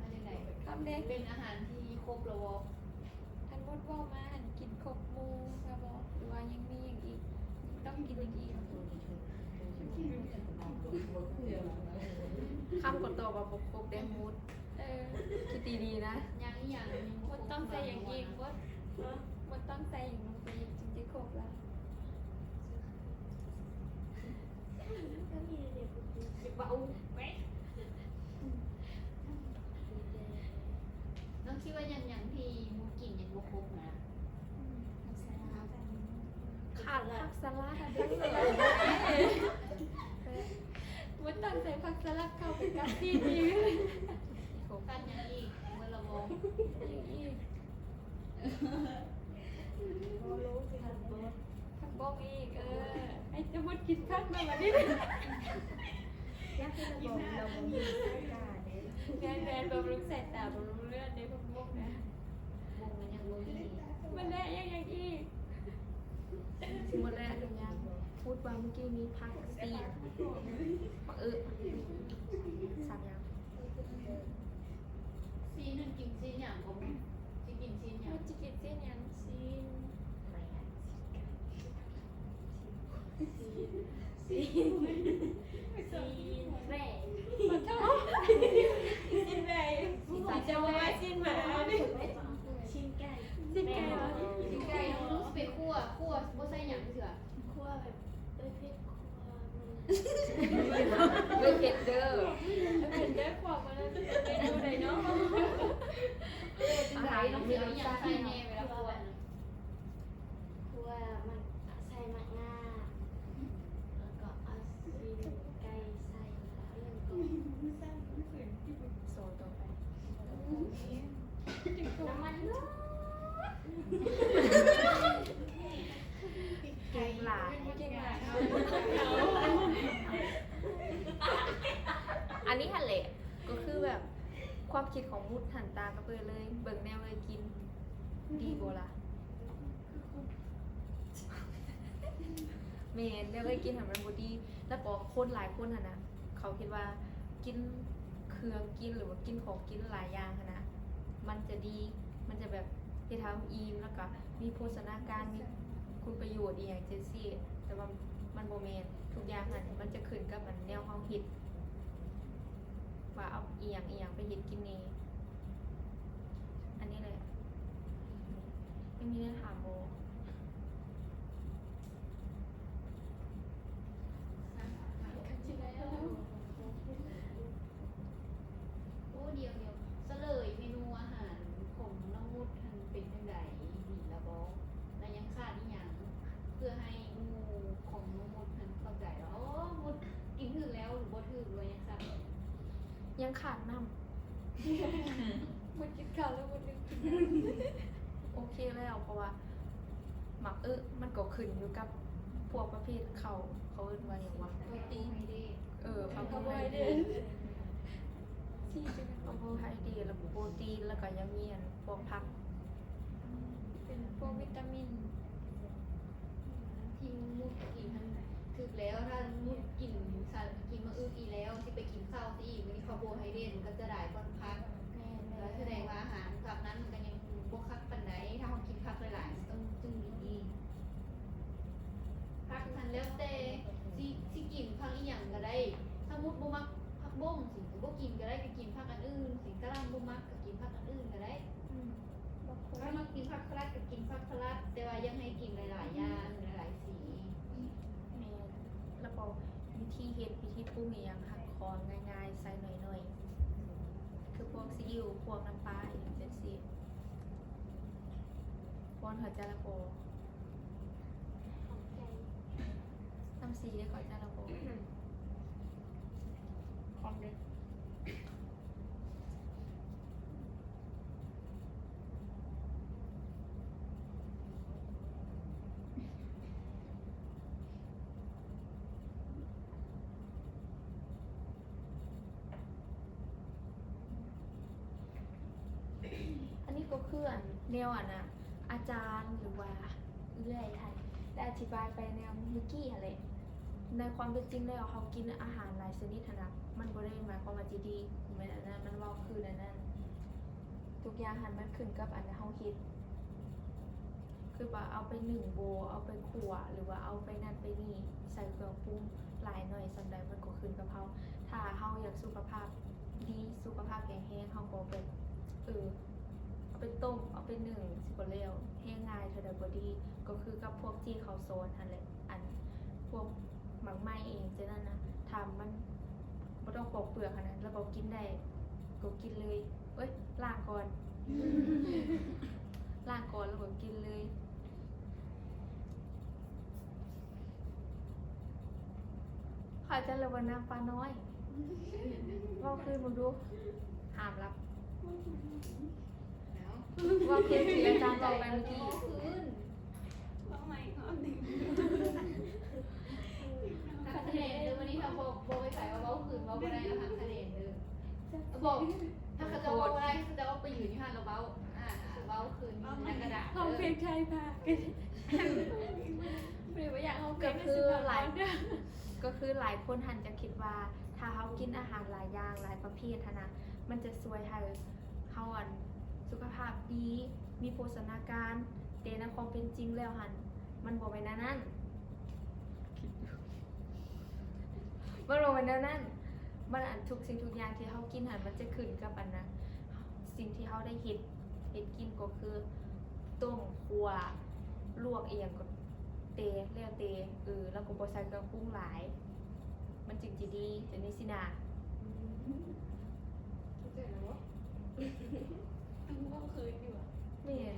มาจังได คำเด็ก เป็นอาหารที่ครบระบบ อันมดว่ามาอันกินครบหมูนะบอกหรือว่ายังมีอย่างอีกต้องกินอย่างอีก คำกดโตว่าปกปกได้มุด คิดดีๆนะ ยังอีหยังยัง มดต้องใส่อย่างอีกมดต้องใส่อย่างลงไปอีกจึงจะครบละ เบาไหมน้องคิดว่ายังที่มูกินยังบ่ครบนะ ขาดผักสลัด มดต้องใส่ผักสลัดเข้าไปกับที่ดีเลย กันยังอีกเมื่อระบบ อย่างอีกผักบ้องอีกไอ้จะมดกินผักมาแบบนี้แมนบำรุงสายตาบำรุงเลือดในผักบ้องนะ วงมันยังบ่มี มันได้ยังอีก หมดแล้วพูดว่าเมื่อกี้มีผักซีดสับยัง ซีนั่นกินซีหยังบ่สิกินซีหยั มั ง นจะกินเส้นยังซีนแร่ขอโทษซีนแร่สีจะว่าซีนหมาซีนไก่ซีนไก่เหรอ สิไก่ต้องไปคั่วบ่ใส่หยังเถื่อ เลือกเห็ดเด้อ เห็นได้ความมันเมนูไหนเนาะ จังไดต้องเสียหยังใส่แน่เวลาคั่วน่ะ โซต่อไป น้ำมันเนาะ เก่งหลาย เก่งมาก อันนี้หันแหละก็คือแบบความคิดของมุดหันตากระเบือเลย เบิ่งแนวเลยกิน ดีโบล่ะเมนแนวเลยกินหันมันบดี แล้วก็คนหลายคนหันนะเขาคิดว่ากินเครื่องกินหรือว่ากินของกินหลายอย่างหั้นนะมันจะดี มันจะแบบที่ทำอิ่มแล้วก็มีโภชนาการมีคุณประโยชน์อีกอย่างเจสซี่แต่ว่ามันโบเมนทุกอย่างหันมันจะขึ้นกับมันแนวความคิดว่าเอาอีหยังไปเฮ็ดกินนี่อันนี้เลยไม่มีเนื้อหาโบ โอ้เดี๋ยวเฉลยเมนูอาหารของน้องมุดทันเป็นจังไดดีแล้วบ่แล้วยังขาดอีหยังเพื่อให้หมู่ของน้องมุดทันเข้าใจแล้วอ๋อมุดกินถึงแล้วหรือบ่ถึงหรือว่ายังขาด ยังขาดน้ มันกินข้าวแล้วมันนึกกิน ำโอเคแล้วเพราะว่าหมักมันก็ขึ้นอยู่กับพวกประเภทเขาเอิ้นว่าอย่างวะ โปรตีนไม่ได้ คาร์โบ เอา ไฮ ไว้ เด เด้ ร อ ต ที่จะเป็น คาร์โบไฮเดรตแล้วก็โปรตีนแล้วก็ยังมีอันพวกผัก เป็น เป็นพวกวิตามิน ที่มุดกินทั้งถึกแล้วถ้ามุดกินสารกินมาอึกอีแล้วที่ไปกินข้าวที่อีกวันนี้คาร์โบไฮเดรตมันก็จะได้ค่อนข้าง แม่น แล้วแสดงว่าอาหารกับนั้นมันก็ยังบวกคักปันไหนถ้าเรากินผักหลายๆต้องจึงดีผักทันแล้วแต่สิกินผักอีหยังก็ได้ ถ้ามุดบ่มักผักบ้งสิก็บ่กินก็ได้ก็กินผักอันอื่นสิกะหล่ำบ่มักก็กินผักอันอื่นก็ได้ บางคน ถ้ามักกินผักสลัดก็กินผักสลัดแต่ว่ายังให้กินหลายๆอย่างหลายๆสี แม่นแล้วก็วิธีเฮ็ดวิธีปรุงอหย่างหักคอง่ายๆใส่หน่อยๆคือพวกซีอิ๊วพวกน้ำปลาอหย่างจังซี่พวกหัวจาระโป ของใจ น้ำซีได้ขอจาระโป ของเด็ก อันนี้ก็คืออันแนวอันน่ะอาจารย์หรือว่าเรื่อยไทยได้อธิบายไปแนวเมื่อกี้อะไรในความเป็นจริงแล้วเขากินอาหารหลายชนิดหั้นนะมันบ่ได้หมายความว่าจะดีเหมือนอันนั้นมันเว่าคืออันนั้นทุกอย่างหันมันขึ้นกับอันที่เขาคิด คือว่าเอาไปหนึ่งโบเอาไปขั่วหรือว่าเอาไปนั่นไปนี่ใส่เครื่องปรุงหลายหน่อยสำใดมันก็ขึ้นกับเขาถ้าเขาอยากสุขภาพดีสุขภาพแข็งแรงเขาก็ไปเอาไปต้มเอาไปนึ่งสิบ่แล้วแห้งง่ายเท่าใดบ่ดีก็คือกับพวกที่เขาโซนนั่นแหละอันพวกหมักไหม้เองจะนั่นนะทำมันบ่ต้องปอกเปลือกขนาดนั้นแล้วก็กินได้ก็กินเลยเอ้ยล้างก่อน ล้างก่อนแล้วก็กินเลยขอจะระวังน้ำปลาน้อยว่าคืนมึงดูห้ามรับ แล้ว ว่าคืนที่อาจารย์บอกไปเมื่อกี้ คืน เอาใหม่เอาหนึ่ง ทางทะเลเด้อวันนี้ถ้าบอกไปใส่ว่าเว้าคืนเว้าบ่ได้นะทางทะเลเด้อบอกถ้าเขาจะเว้าบ่ได้เขาจะเอาไปอยู่ที่ห้างแล้วเว้าเว้าคืนในกระดาษ ห้องเพลงไทยพาหรือว่าอยากเอาเพล ก็ ง คือหลายก็คือหลายคนหันจะคิดว่า ถ้าเขากินอาหารหลายอย่างหลายประเภทหั้นนะมันจะช่วยให้เขาอันสุขภาพดีมีโภชนาการแต่ในความเป็นจริงแล้วหันมันบอกไว้นนั่นมันบอกไว้นนั่นมันอันทุกสิ่งทุกอย่างที่เขากินหันมันจะขึ้นกับอันนะสิ่งที่เขาได้เห็ดกินก็คือต้มขัวลวกเอียงก็เตะเรียกเตะแล้วก็บ่ใส่เครื่องปรุงหลาย มันจึงจะดีจะนี่สินะ เข้าใจแล้วว่า ต้องว่าคืนอยู่อ่ะ ไม่เห็น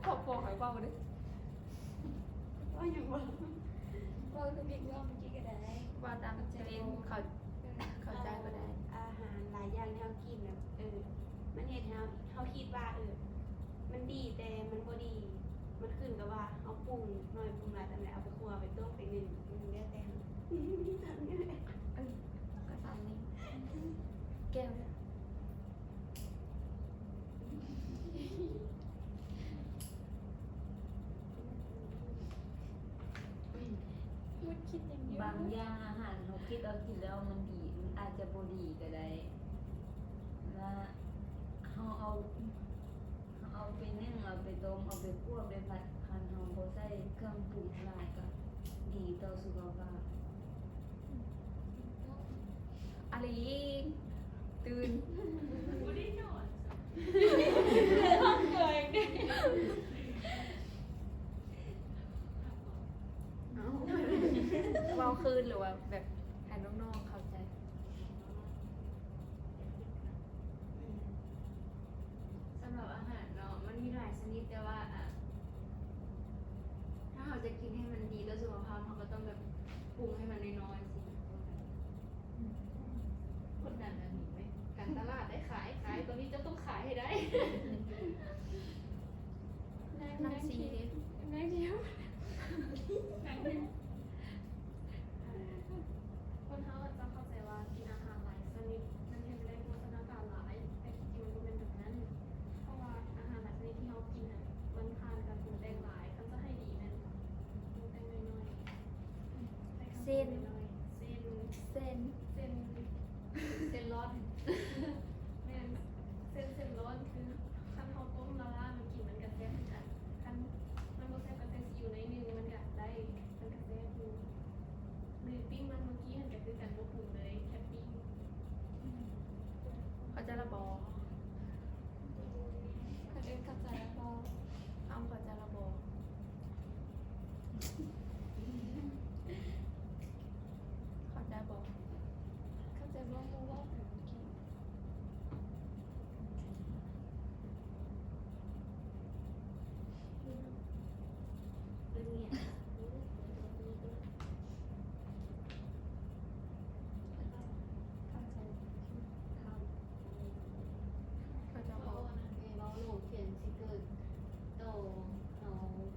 ขอบบอกให้เบาดิ ว่าอย่างว่าว่าคือบิ๊กว่าเมื่อกี้ก็ได้ ว่าตามเทรนด์เข้าใจก็ได้ อาหารหลายอย่างที่เรากินแบบมันเห็นเราคิดว่ามันดีแต่มันบ่ดี มันขึ้นกับว่าเอาปรุงหน่อยปรุงหลายแต่ไหนเอาไปครัวไปต้มไปนึ่งมันได้แต่ทำง่าย ก็ตามนี้แก้วเนี่ย พูดคิดอย่างเดียว บางอย่างอาหารเราคิดเอากินแล้วมันดีมันอาจจะบ่ดีก็ได้และเอาไปนึ่งเอาไปต้มเอาไปคั่วไปผัดคันเฮาบ่ใส่เครื่องปรุงหลายก็ดีต่อสุขภาพ อะไรอีกตื่น ไม่ได้นอน เบาคืนหรือว่าแบบให้น้องๆเข้าใจ สำหรับอาหารเนาะมันมีหลายชนิดแต่ว่าถ้าเราจะกินให้มันดีต่อสุขภาพเราก็ต้องแบบปรุงให้มันน้อยๆสิคนนั้นน่ะเห็นไหมการตลาดได้ขายตอนนี้จะต้องขายให้ได้ น้ำซีดิ นั่งเดียว คนเขาจะเข้าใจว่ากินอาหารหลายชนิดมันเห็นได้โภชนาการหลายแต่จริงๆมันเป็นแบบนั้น เพราะว่าอาหารหลายชนิดที่เรากินมัน เส้น เส้น เส้น เส้น เส้นร้อน แม่นเส้นร้อนคือคันเฮาต้มละลามันกินมันก็แซ่บเหมือนกันคันมันบ่แซ่บก็ใส่ซีอิ๊วในอยหนึงมันก็ได้มันก็แซ่บอยู่มือปิ้งมันเมื่อกี้หันก็คือกันบ่ปรุงเลยแค่ปิ้ง เขาจะระบอ คนอื่นเข้าใจแล้วพอ เอาเขาจะระบอเขาจะบอก เข้าใจว่ามูว่าแบบเมื่อกี้ เป็นเนี่ย เข้าใจ เขาจะบ เอา อก อันนั้นไงเราโหลดเขียนสิเกิดโตเอา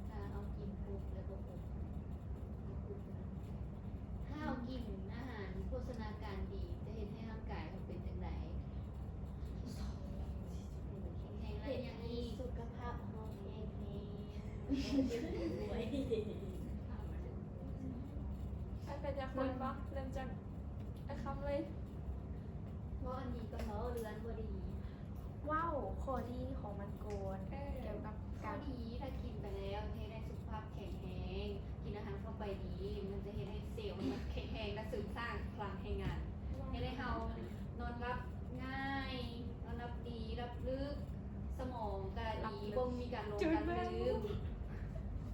ถ้าเอากินปุ๊บแล้วก็ปุ๊บถ้าเอากินอาหารโภชนาการดีจะเห็นให้ร่างกายเราเป็นจังไดแข็งแรงอย่างนี้ สุขภาพเฮาแข็งแรงสวย ถ้าเป็นจากคนบ้างเริ่มจากคำเลย เพราะอันนี้ก็เพราะเรือนบ่ดี ว้าวข้อดีของมันโกนเกี่ยวกับ ข้อ การ ดีถ้ากินไปแล้วให้ได้สุขภาพแข็งแรงกินอาหารเข้าไปดี มันจะเห็นให้เซลล์มันแข็งแรงและเสริมสร้างพลังให้งาน ให้ได้เฮานอนรับง่ายนอนรับดีรับลึก สมองกระดีบ่มีการหลงการลืม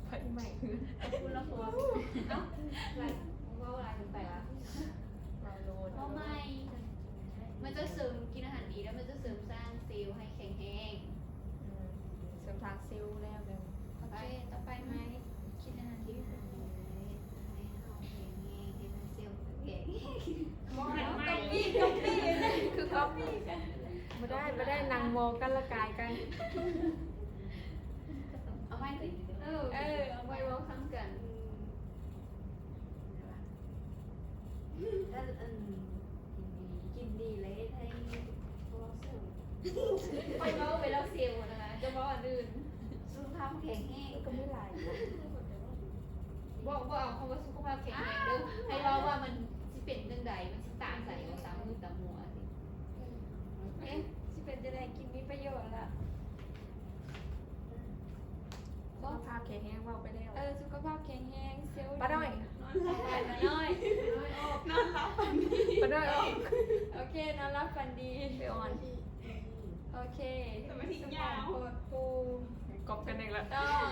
เฮ้ยใหม่คือ คุณละคนเอ้าอะไรว่าอะไรกันไปละ เราโลน เพราะไม่ มันจะเสริมกินอาหารดีแล้วมันจะเสริมสร้างเซลล์ให้แข็งแรง เสริมทางซิลแล้วเลย โอเค ต่อไปไหมคิดอาหารดี ให้เฮาแข็งแรงให้มันเซลล์แข็ง มองแล้วก๊อปปี้คือก๊อปปี้กัน ไม่ได้นางโมกันละกายกัน เอาไว้สิเอาไว้เว้าซ้ำกัน ถ้ากินดีเลยให้โซลาเซลล์ ไปเว้าไปแล้วเซลล์นะคะจะเว้าอันอื่น สุขภาพแข็งแรง ก็ไม่หลาย บอกว่าเอาคำว่าสุขภาพแข็งแรงเด้อให้เว้าว่ามันสิเป็นจังใดมันสิตามใส่ว่าตามมือตามหัวสิ เอ๊ะจะเป็นจะได้กินมีประโยชน์ละ สุขภาพแข็งแรงเบาไปแล้ว สุขภาพแข็งแรงเซลล์ ป้าด้อย นอนหลับฝันน้อย ป้าด้อยออก โอเคนอนรับฝันดี ไปออน โอเคสมาธิยาวโคตรปู กอบกันเองละ ต้อง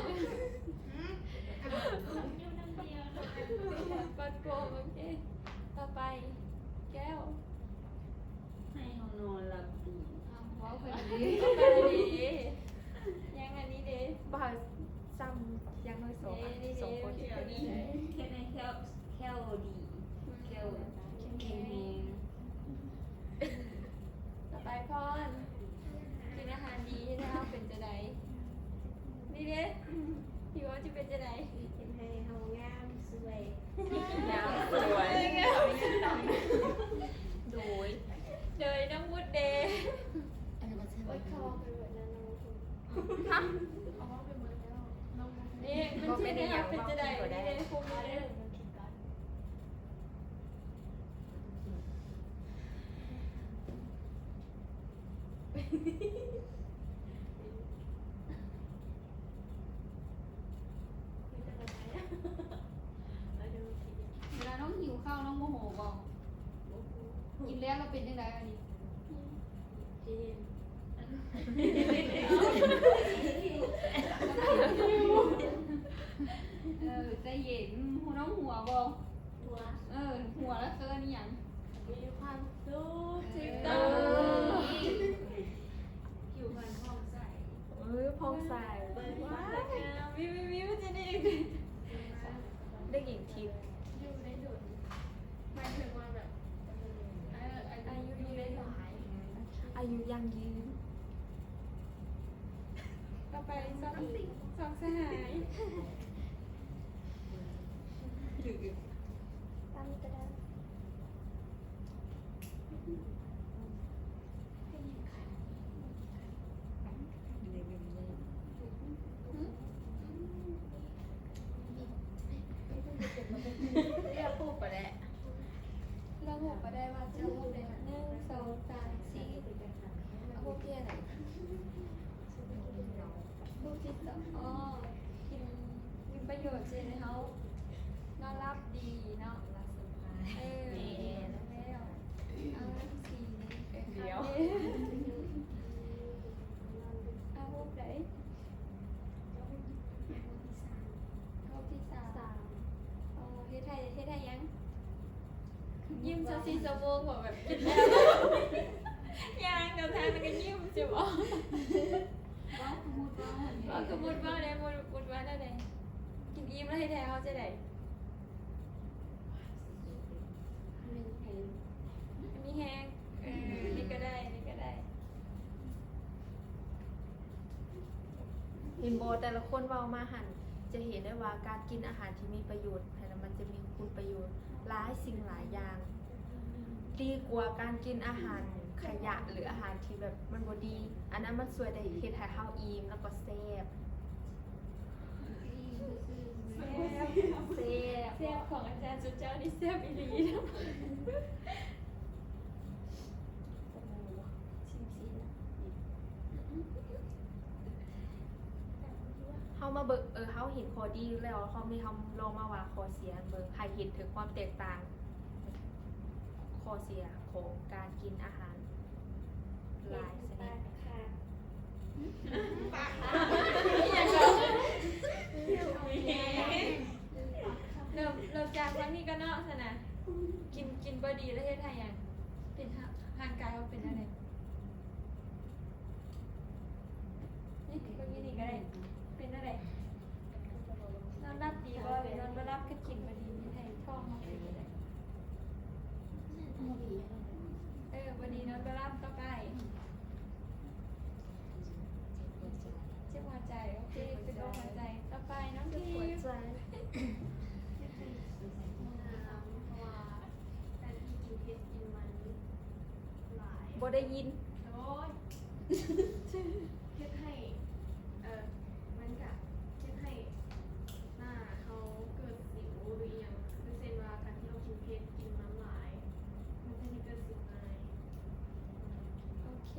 กดโกงโอเค ต่อไป แก้ว ให้เขานอนหลับดี เอาเว้าไปดี ต่อไปดียังอันนี้เด้ บ้าซ้ำยังน้อยสองสองคน แค่ในแค่ดีแค่แข็งแรง ต่อไปพอนกินอาหารดีนะคะเป็นจะไดนี่เด้พี่ว่าจะเป็นจะได เห็นให้เฮางามสวย น้ำสวยโดย โดยน้องวุฒเดย์ โอ๊ยคอไปหมดแล้วน้อง ฮะ เอาว่าไปหมดแล้วน้องบ่ให้ นี่มันชื่อนะคะเป็นจะไดนี่เด้ภูมิ มา เด้ เริ่มมาคิดก่อน เวลาน้องหิวข้าวน้องโมโหบอกกินแล้วเราเป็นจังไดอันนี้ จีน ใจเย็นน้องหัวบอก หัว หัวแล้วเกินอย่าง มีความสุข ถูก เอ ต้อง อ ผิวพรรณผ่องใส พองใส เปิดฟ้า วิวจะได้ ได้หญิงทิพย์ อยู่ได้ดุนหมายถึงว่าแบบอายุอยู่ได้หลาย อายุยังยืน ต่อไปสองสหาย ตามนี้ก็ได้ เรียกพูดไปแล้ว มุดว่าได้มุดว่าได้ไดกินอิ่มแล้วให้แท้เขาจะได้ มันแพง อันนี้แห้งนี่ก็ได้นี่ก็ได้ เห็นโบแต่ละคนเว้ามาหันจะเห็นได้ว่าการกินอาหารที่มีประโยชน์แต่ละมันจะมีคุณประโยชน์หลายสิ่งหลายอย่าง ดีกว่าการกินอาหารขยะหรืออาหารที่แบบมันบ่ดี อันนั้นมันสวยได้เฮ็ดให้เฮาอิ่มแล้วก็แซ่บ แซ่บ แซ่บ แซ่บของอาจารย์สุดเจ้านี่แซ่บอีหลีนะ ชิมสินะ เฮามาเบิ่งเฮาเห็นข้อดีแล้วเฮามีเฮาลองมาว่าข้อเสียเบิ่งให้เห็นถึงความแตกต่างข้อเสียของการกินอาหารหลายชนิด ค่ะ เริ่มจากวันนี้ก็เนาะสนะกินบ่ดีแล้วเฮ็ดให้หยังเป็นร่างกายเขาเป็นอะไรนี่ก็ยี่นี่ก็ได้เป็นอะไรนอนรับดีบ่หรือนอนบ่รับก็กินบ่ดีเฮ็ดให้ท้องเขาเป็นอะไรบ่ดีนอนบ่รับก็ไปเจ็บหัวใจโอเคเป็นโรคหัวใจต่อไปน้องที หัวใจ เพราะว่าการที่กินเผ็ดกินมันหลาย บ่ได้ยิน โอ้ยเฮ็ดให้มันกะเฮ็ดให้หน้าเขาเกิดสิวหรือยังคือเซนว่าการที่เรากินเผ็ดกินน้ำหลาย มันจะมีเกิดสิวง่าย โอเค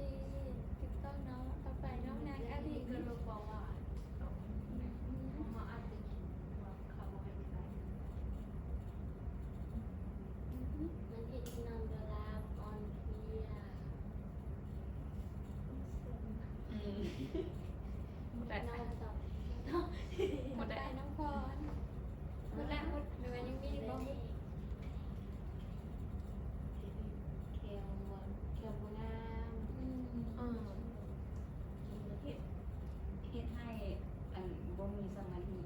ถูกต้องเนาะต่อไปน้องนางอ อัน ดี นี้ ต เกิดโรคเบาหวานเพราะว่าอาจจะกินว่าคาร์โบไฮเดรต มันเห็ดนอนเวลาอ่อนเพลีย แต่ นอนต่อ หมดได้น้องพรหมดแล้วหมดหรือว่ายังมีอีกบ่ แก้วบัวงาม เฮ็ดให้อันบ่มีสมาธิ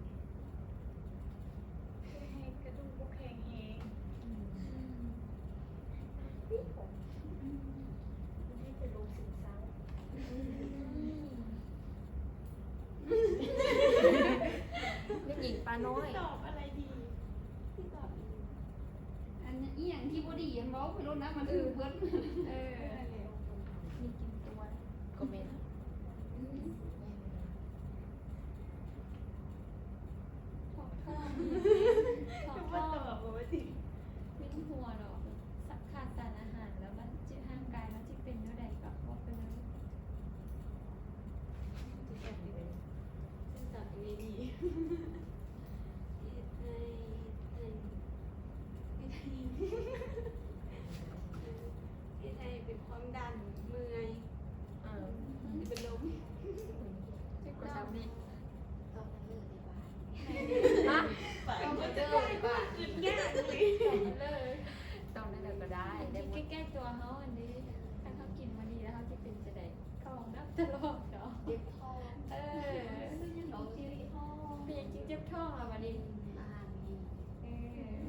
ให้กระดูกพวกแข็งแรงให้เป็นโรคซึมเศร้า ไม่หญิงปลาน้อย ตอบอะไรดีที่ตอบ อันนี้อหย่างที่บ่ดีอันเว้าไปรถนะมันคือเบิด มีกินตัวก็เมน ท้องท้อง จะ ท้ มา อง ตอบว่าสิ ไม่ต้องหัวหรอกสักขาดสารอาหารแล้วมันจะร่างกายมันจะเป็นเท่าใดก็ว่าไปเลย ซึ่งตอบยังไงดีเห็ดให้เป็นความดันเมื่อยเป็นลม ถูก ก็ ต้อง จำนี่ ตอบนั้นเลยดีกว่า ฮะ ต้องมาเจอดีกว่า ยากเลย เลย ต้องได้เลยก็ได้ได้หมด ใกล้ๆตัวเขาอันนี้ถ้าเขากินมาดีแล้วเขาจะเป็นจะได้เข้าห้องน้ำตลอดเนาะ เจ็บท้อง เออ ท้องเจ็บท้อง เป็นอย่างจริงเจ็บท้องอ่ะวันนี้ อาหารดี เออ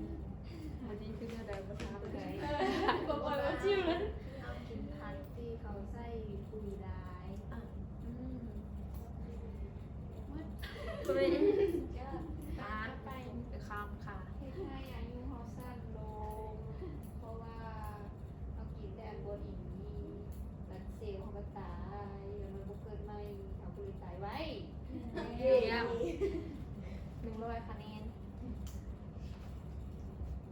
วันนี้คืออะไรภาษาอะไร บอกว่าจิ้วเลย เอากินผักที่เขาใส่ปุ๋ยร้าย ก็เลย ก็ตาไป ไปคำค่ะ เฮ็ดให้อายุเฮาสั้นลง เพราะว่าเรากินแต่อันบ่ดีแล้วเซลล์เขาก็ตายแล้วมันบ่เกิดใหม่เขาก็เลยตายไว้ เยี่ยม100คะแนน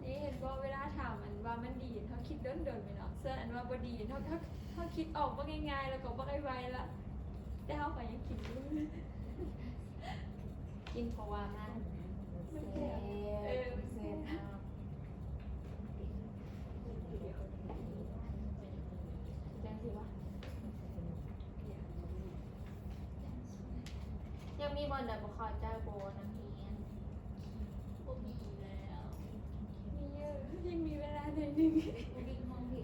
นี่เห็นว่าเวลาถามมันว่ามันดีเขาคิดเดินเดินไปเนาะส่วนอันว่าบ่ดีเขาคิดออกว่าง่ายๆแล้วก็บ่ไวๆละแต่เขาก็ยังคิดอยู่ กินเพราะว่ามันแซ่บแซ่บจังสิวะยังมีบอลเดบคอเจ้าโบนังเฮียน บ่มีแล้ว มีเยอะยังมีเวลาหน่อยหนึง ดิ้งห้องผิด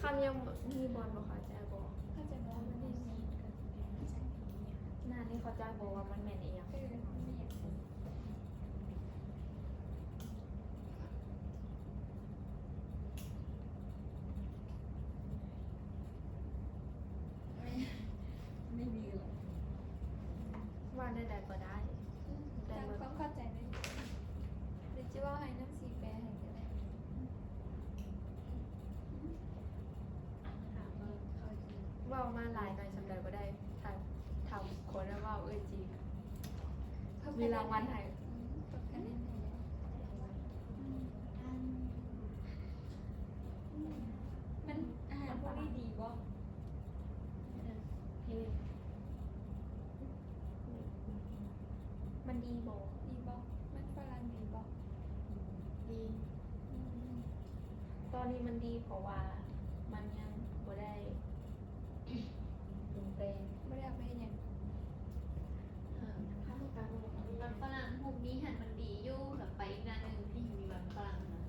คำยัง นี่บอลบอกเขาใจบอก เข้าใจว่ามันดีไหม หน้านี่เขาใจบอกว่ามันแม่นอีหยัง มันไม่อยากเป็น ไม่มีหรอก ว่าได้ใดก็ได้ได้ ตาม หมด ความเข้าใจเลยหรือจะว่าให้น้ำสีแปรให้ก็ได้ ถามว่าเขาจะ ว่ามาหลายหน่อยสำหรับก็ได้ถ้าทำคนแล้วว่าจริงมีรางวัลให้ ตกคะแนนให้แล้วมันอาหารพวกนี้ดีบ่ เฮ้ย มันดีบอก ดีบ่มันฝรั่งดีบ่ ดี ตอนนี้มันดีเพราะว่ามันยังบ่ได้ ปรุงแต่ง ไม่ได้เอาไปเฮ็ดหยัง มันฝรั่งหุบนี้หันมันดีอยู่แบบไปอีกนานหนึ่งที่มีมันฝรั่งนะ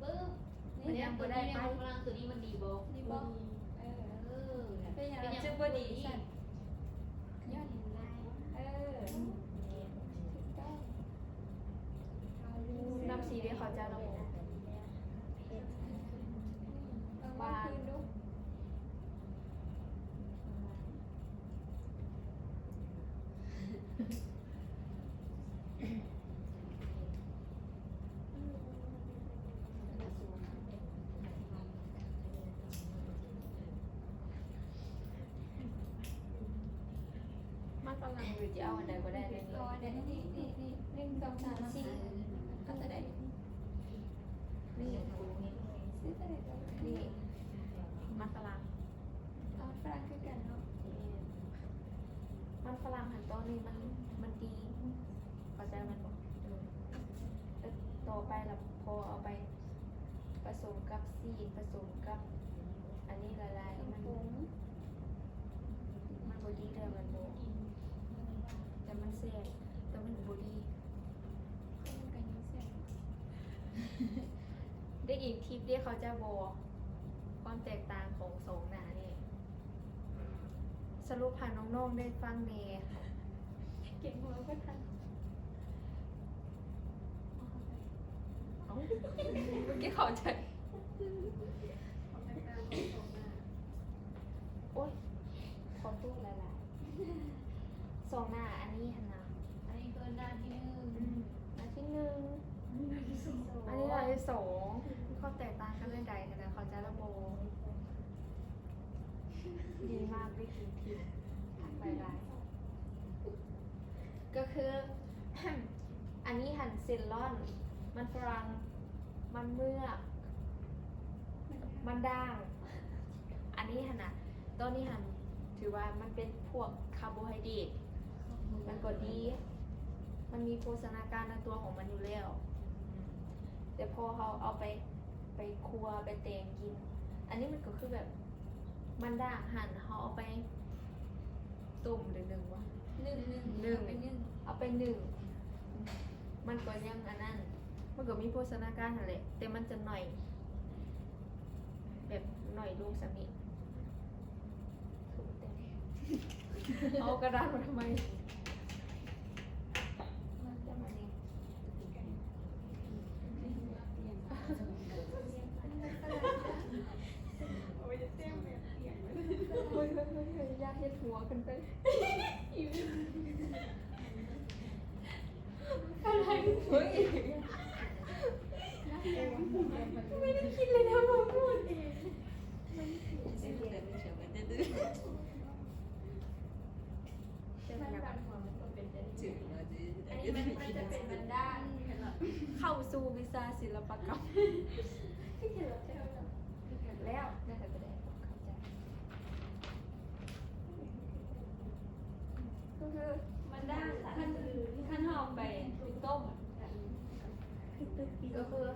ปึ๊บมันยังตัวนี้เนี่ยมันฝรั่งตัวนี้มันดีบ่ ดีบ่เออ เออ เป็นอย่างไรจึงบ่ดีสั่นยอดเออถูกต้อง น้ำสีที่เขาจะระบุ ว่าคืนลูก มันฝรั่งหรือจะเอาอันใดก็ได้เลย รอเดี๋ยวนี่1 2 3 4ก็จะได้ นี่ ซื้อก็ได้แล้ว นี่มันฝรั่ง เอาฝรั่งคือกันเนาะ มันฝรั่งหันต้นนี่มันดีเข้าใจมันบอกแล้วต่อไปเราพอเอาไปผสมกับซีดผสมกับ อันนี้ละลายแล้วมันบ่ดีเลยมันบ่แต่มันแซ่บแต่มันบ่ดี มันกันยังเสีย ได้อีกทิปที่เขาจะบอกความแตกต่างของสองหนานี่สรุปผ่านน้องๆได้ฟังเน่ เก่งหัวก็ทัน เอ้าเมื่อกี้เข้าใจ ของแตกต่างของสองหน้า โอ๊ยขอตู้หลายๆสองหน้าอันนี้หันนะ อันนี้คือหน้าที่หนึ่ง อันที่หนึ่งอันนี้อันที่สองข้อแตกต่างกันเรื่องใดกันนะเขาจะระโบดีมากได้กินทิปไปได้ก็คือ อันนี้หันเซลลอน มันฝรั่งมันเมือกมันด่าง อันนี้หันนะต้นนี้หันถือว่ามันเป็นพวกคาร์โบไฮเดรตมันก็ดี มันมีโภชนาการในตัวของมันอยู่แล้ว แต่พอเขาเอาไปครัวไปแตงกิน อันนี้มันก็คือแบบ มันด่างหั่นเขาเอาไปต้มหรือนึ่งวะ หนึ่ง เอาไปนึ่งมันก็ยังอันนั้น มันก็มีโภชนาการนั่นแหละ แต่มันจะหน่อย แบบหน่อยลูกสามีถูกแต่เอากระดาษมาทำไมมันจะมานี่เฮ้ยยาเฮ็ดหัวกันไปอะไรเฮ้ยไม่ได้คิดเลยนะมาพูดเอง ซื้อแต่ไม่เชื่อมันจะดื้อ มันบางหัวมันก็เป็นได้ จืดมาจืด อันนี้มันจะเป็นบันด้านเห็นหรอ เข้าสู่วิชาศิลปกรรม ที่เห็นหรอเจ้าเนาะ แล้วน่าจะได้เข้าใจ ก็คือมันด้านขั้นหอมไปต้ม ก็คือ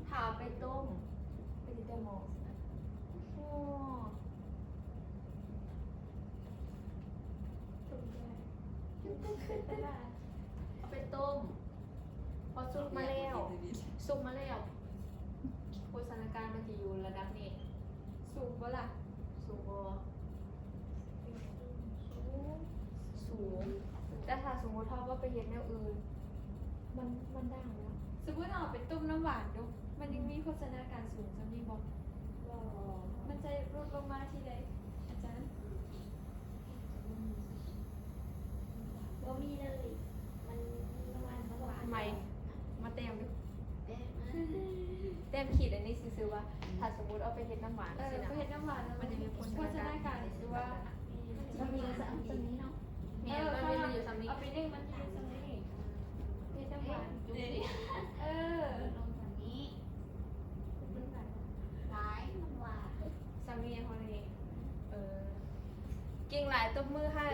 ถาไปต้มไปดิเตอร์มอลโอ้ ต้มได้เอาไปต้ม พอสุกมาแล้ว สุกมาแล้วโภชนาการมันจะอยู่ระดับนี้ สูงบ่ล่ะ สูงบ่ สูงแต่ถ้าสมมติเขาว่าไปเฮ็ดแนวอื่นมันดังแล้ว สมมติเอาไปต้มน้ำหวานดูมันยังมีโภชนาการสูงจำนี้บอกมันจะลดลงมาที่ใดอาจารย์ บ่มีเลย มันประมาณเมื่อวาน ทำไมมาเต็มดู เอ๊ะ เต็มขีดอันนี้ซื้อๆว่าถ้าสมมติเอาไปเฮ็ดน้ำหวาน เออ สินะ ไปเห็ดน้ำหวานแล้วมันจะมีโภชนาการหรือว่า มันมีสามตัวนี้เนาะ มีอันนั้นมันอยู่ซ้ำนี้ เอาไปนึ่งมันจะมีสำนีเห็ดน้ำหวาน จุ๊บดิ เออ ลงแบบนี้หลายมันว่า ซ้ำนี้เขานี่เก่งหลายตบมือให้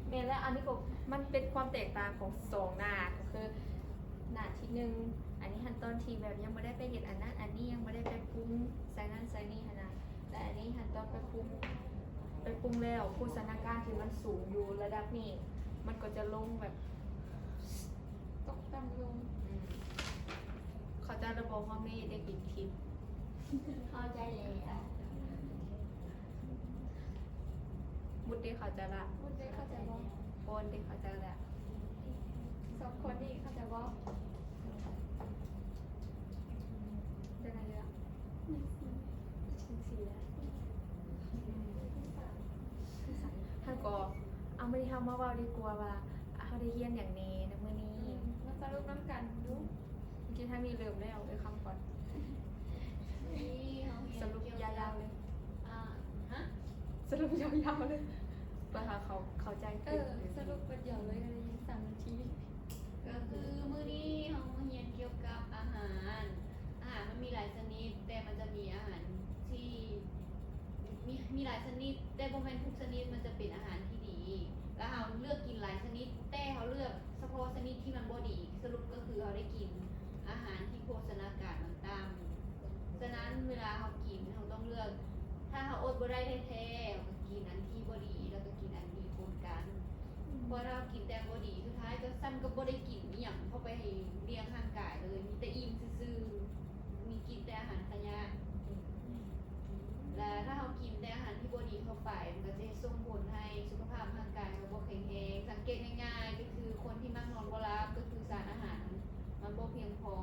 เมนและอันนี้ก็มันเป็นความแตกต่างของสองหน้าก็คือหน้าที่หนึ่งอันนี้ขั้นตอนที่แบบยังไม่ได้ไปเห็นอันนั้นอันนี้ยังไม่ได้ไปปรุงใส่นั่นใส่นี่ขนาดแต่อันนี้ขั้นตอนไปปรุงแล้วโภชนาการที่มันสูงอยู่ระดับนี้มันก็จะลงแบบ ตกต่ำลง เขาจะระบบว่าไม่ได้กินทิพย์ เข้าใจแล้ว มุดที่เขาจะละ พูดได้เข้าใจบ่ โอนที่เขาจะละ สองคนนี่เข้าใจบ่ จะไงละชิ้นสีแล้วท่านก็เอาไม่ได้ทำมาว่าดีกว่าว่าเขาได้เฮียนอย่างนี้ในมื้อนี้ มาสรุปน้ำกันดู เมื่อกี้ถ้ามีลืมแล้วคำก่อน นี่เขาเห็น สรุปยาวๆเลย อ่าฮะ สรุปยาวๆเลยเพื่อหาเขาเข้าใจ เออสรุปประเดี๋ยวเลยกันเลย3 นาที ก็คือมื้อนี้เราเรียนเกี่ยวกับอาหาร อาหารมันมีหลายชนิด แต่มันจะมีอาหารที่มีหลายชนิด แต่บ่แม่นทุกชนิดมันจะเป็นอาหารที่ดี แล้วเราเลือกกินหลายชนิด แต่เขาเลือกเฉพาะชนิดที่มันบ่ดี สรุปก็คือเขาได้กินอาหารที่โภชนาการมันต่ำฉะนั้นเวลาเขากินเขาต้องเลือก ถ้าเขาอดบ่ได้แท้ๆเขาก็กินอันที่บ่ดีแล้วก็กินอันดีปนกัน เพราะเรากินแต่บ่ดีสุดท้ายก็ซ้ำก็บ่ได้กินอหย่างเข้าไปให้เลี้ยงร่างกายเลย มีแต่อิ่มซื่อๆมีกินแต่อาหารขยะและถ้าเรากินแต่อาหารที่บ่ดีเข้าไปมันก็จะส่งผลให้สุขภาพร่างกายเราบ่แข็งแรงสังเกตง่ายๆก็คือคนที่มักนอนบ่หลับก็คือสารอาหารมันบ่เพียงพอ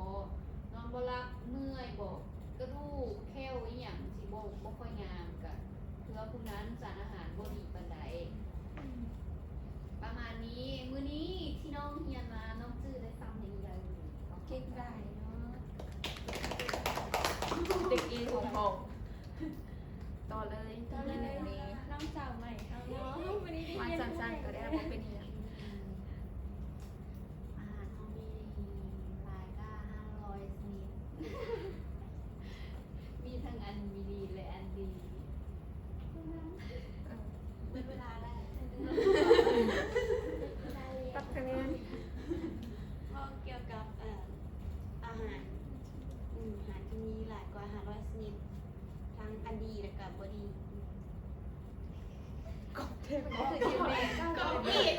นอนบ่หลับเมื่อยบ่กระดูกแข้วอีหยังสิบ่ค่อยงามก็คือว่าผู้นั้นสารอาหารบ่ดีปานใด ประมาณนี้มื้อนี้ที่น้องเฮียนมาน้องจื้อได้ซ้ำอย่างใด เก่งได้เนาะ เด็กอีของห้องต่อเลย ตอน ที่ เล หนึ่ ย งนี้ น้องสาวใหม่เอาเนาะวันนี้ มา เรียน สั้นๆก็ได้เพราะเป็นอย่าง อาหารเขามีหลายก้า500ชนิด มีทั้งอันมีดีและอันดี เป็นเวลาได้ ตักคะแนน ก็เกี่ยวกับอาหารอาหารที่มีหลายกว่า500ชนิดทั้งอันดีและก็บ่ดี กบเทป ก็คือกินแม่ก็ ก็ เป็น กีด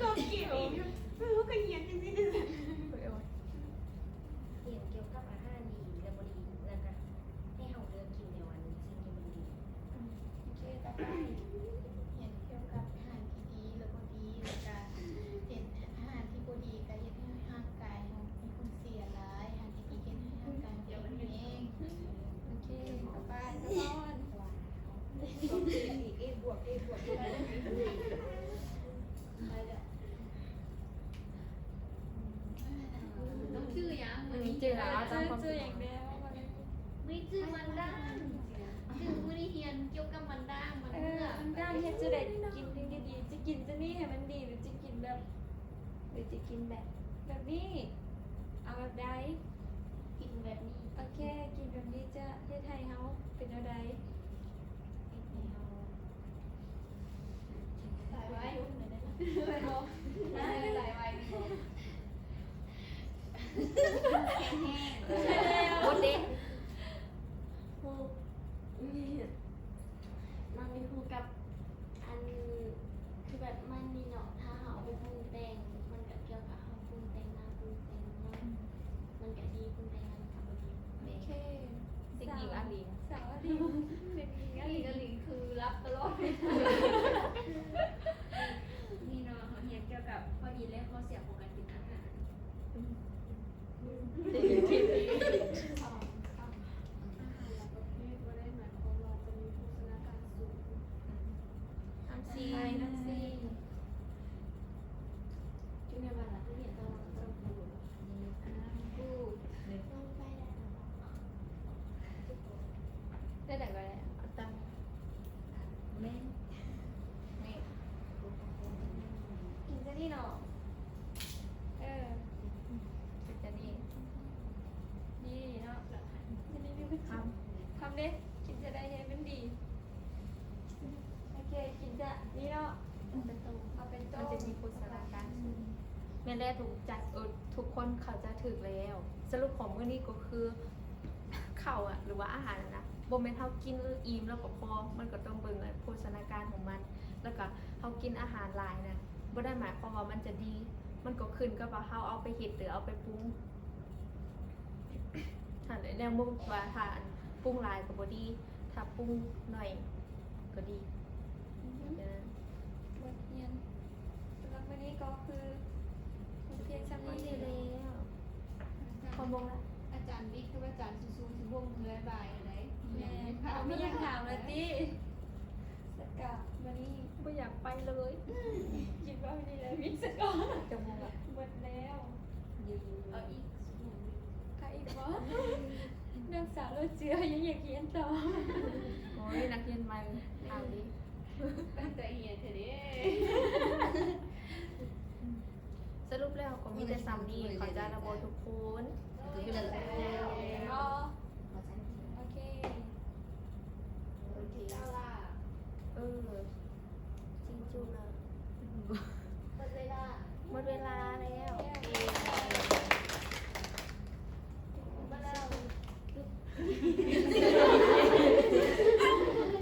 ก็กีดก็เฮียนจริงๆ เออ เรียนเกี่ยวกับอาหารดีและบดีแล้วก็ให้เราเลือกกินในวันสิ่งที่มันดี โอเคต่อไป เห็นเกี่ยวกับอาหารที่ดีและบ่ดีแล้วก็เห็นอาหารที่บ่ดีก็เฮ็ดให้ร่างกายเรามีผลเสียหลายอาหารที่ดีเฮ็ดให้ร่างกายเราเป็นเอง โอเคต่อไปสะพอน น้องจื้อยัง อื มื้อ ม นี้ จืดแล้วตามความ เจออย่างเดียววันนี้ มื้อนี้จื้อมันด้างจื้อมื้อนี้เฮียนเกี่ยวกับมันด้างมัน เอ เมื่ อ อ มันด้านเฮ็ดจะได้กินสิ่งดีๆจะกินจะนี่ให้มันดีหรือจะกินแบบหรือจะกินแบบนี้ เอาแบบใด กินแบบนี้ โอเค กินแบบนี้จะเฮ็ดให้เฮาเป็นอะไร หลายไว้ได้หลายไว้แห้งๆ ใช่แล้ว โคตรเด็ก มันมีคู่กับอันคือแบบมันมีเนาะถ้าเราเอาไปปรุงแต่งมันก็เกี่ยวกับเราปรุงแต่ง อเสียของการกินอาหาร เดี๋ยวคิด อาหารหลายประเภทบ่ได้หมายความว่าจะมีโภชนาการสูง ทั้ง ซี สี่ นั่นซี จุดในวันละที่เห็นต้องพูด กู ลงไปได้ ได้แต่ก็ได้ เอาตังค์ แม่น นี่ กินจะนี่เนาะกินจะนี่นี่เนาะจะนี่ไม่ ท ทำเด้กินจะได้ให้มันดีโอเคกินจะนี่เนาะเอาเป็นต้ม ำมันจะมีโภชนาการสูงแม่นแรกถูกจัดทุกคนเขาจะถึกแล้ว สรุปของมื้อนี้ก็คือข้าวหรือว่าอาหารนะบ่แม่นเฮากินอิ่มแล้วก็พอมันก็ต้องเบิ่งโภชนาการของมัน แล้วก็เฮากินอาหารหลายนะบ่ได้หมายความว่ามันจะดี มันก็ขึ้นกับว่าเฮาเอาไปเฮ็ดหรือเอาไปปรุงถ้าแนวมุมว่าถ้าอันปรุงหลายก็บ่ดี ถ้าปรุงหน่อยก็ดีฉะนั้น บทเรียนสำหรับวันนี้ก็คือเพียงซ้ำ ก็ นี้ ดี เลย แล้วพอมงละ อาจารย์บิ๊กกับอาจารย์ซูซูสิบ่งมือบ่ายอะไร แม่เอาไม่ยังถามเลยติสกัดวันนี้ บ่อยากไปเลย คิดว่าไม่ได้เลยวิ่งสก่อน จะมงละ หมดแล้ว อยู่ เอาอีก ใครอีกวะเรื่องสาวเราเจือยังอยากเขียนต่อ โอ้ยนักเรียนใหม่ถามดิ ตั้งใจเฮียนเถอะเด้ สรุปแล้วก็มีแต่ซ้ำนี่ขอจาระบทุกคน คือจะแล้ว อ๋อ ขอฉัน โอเค เจ้าล่ะ จริงจูนะ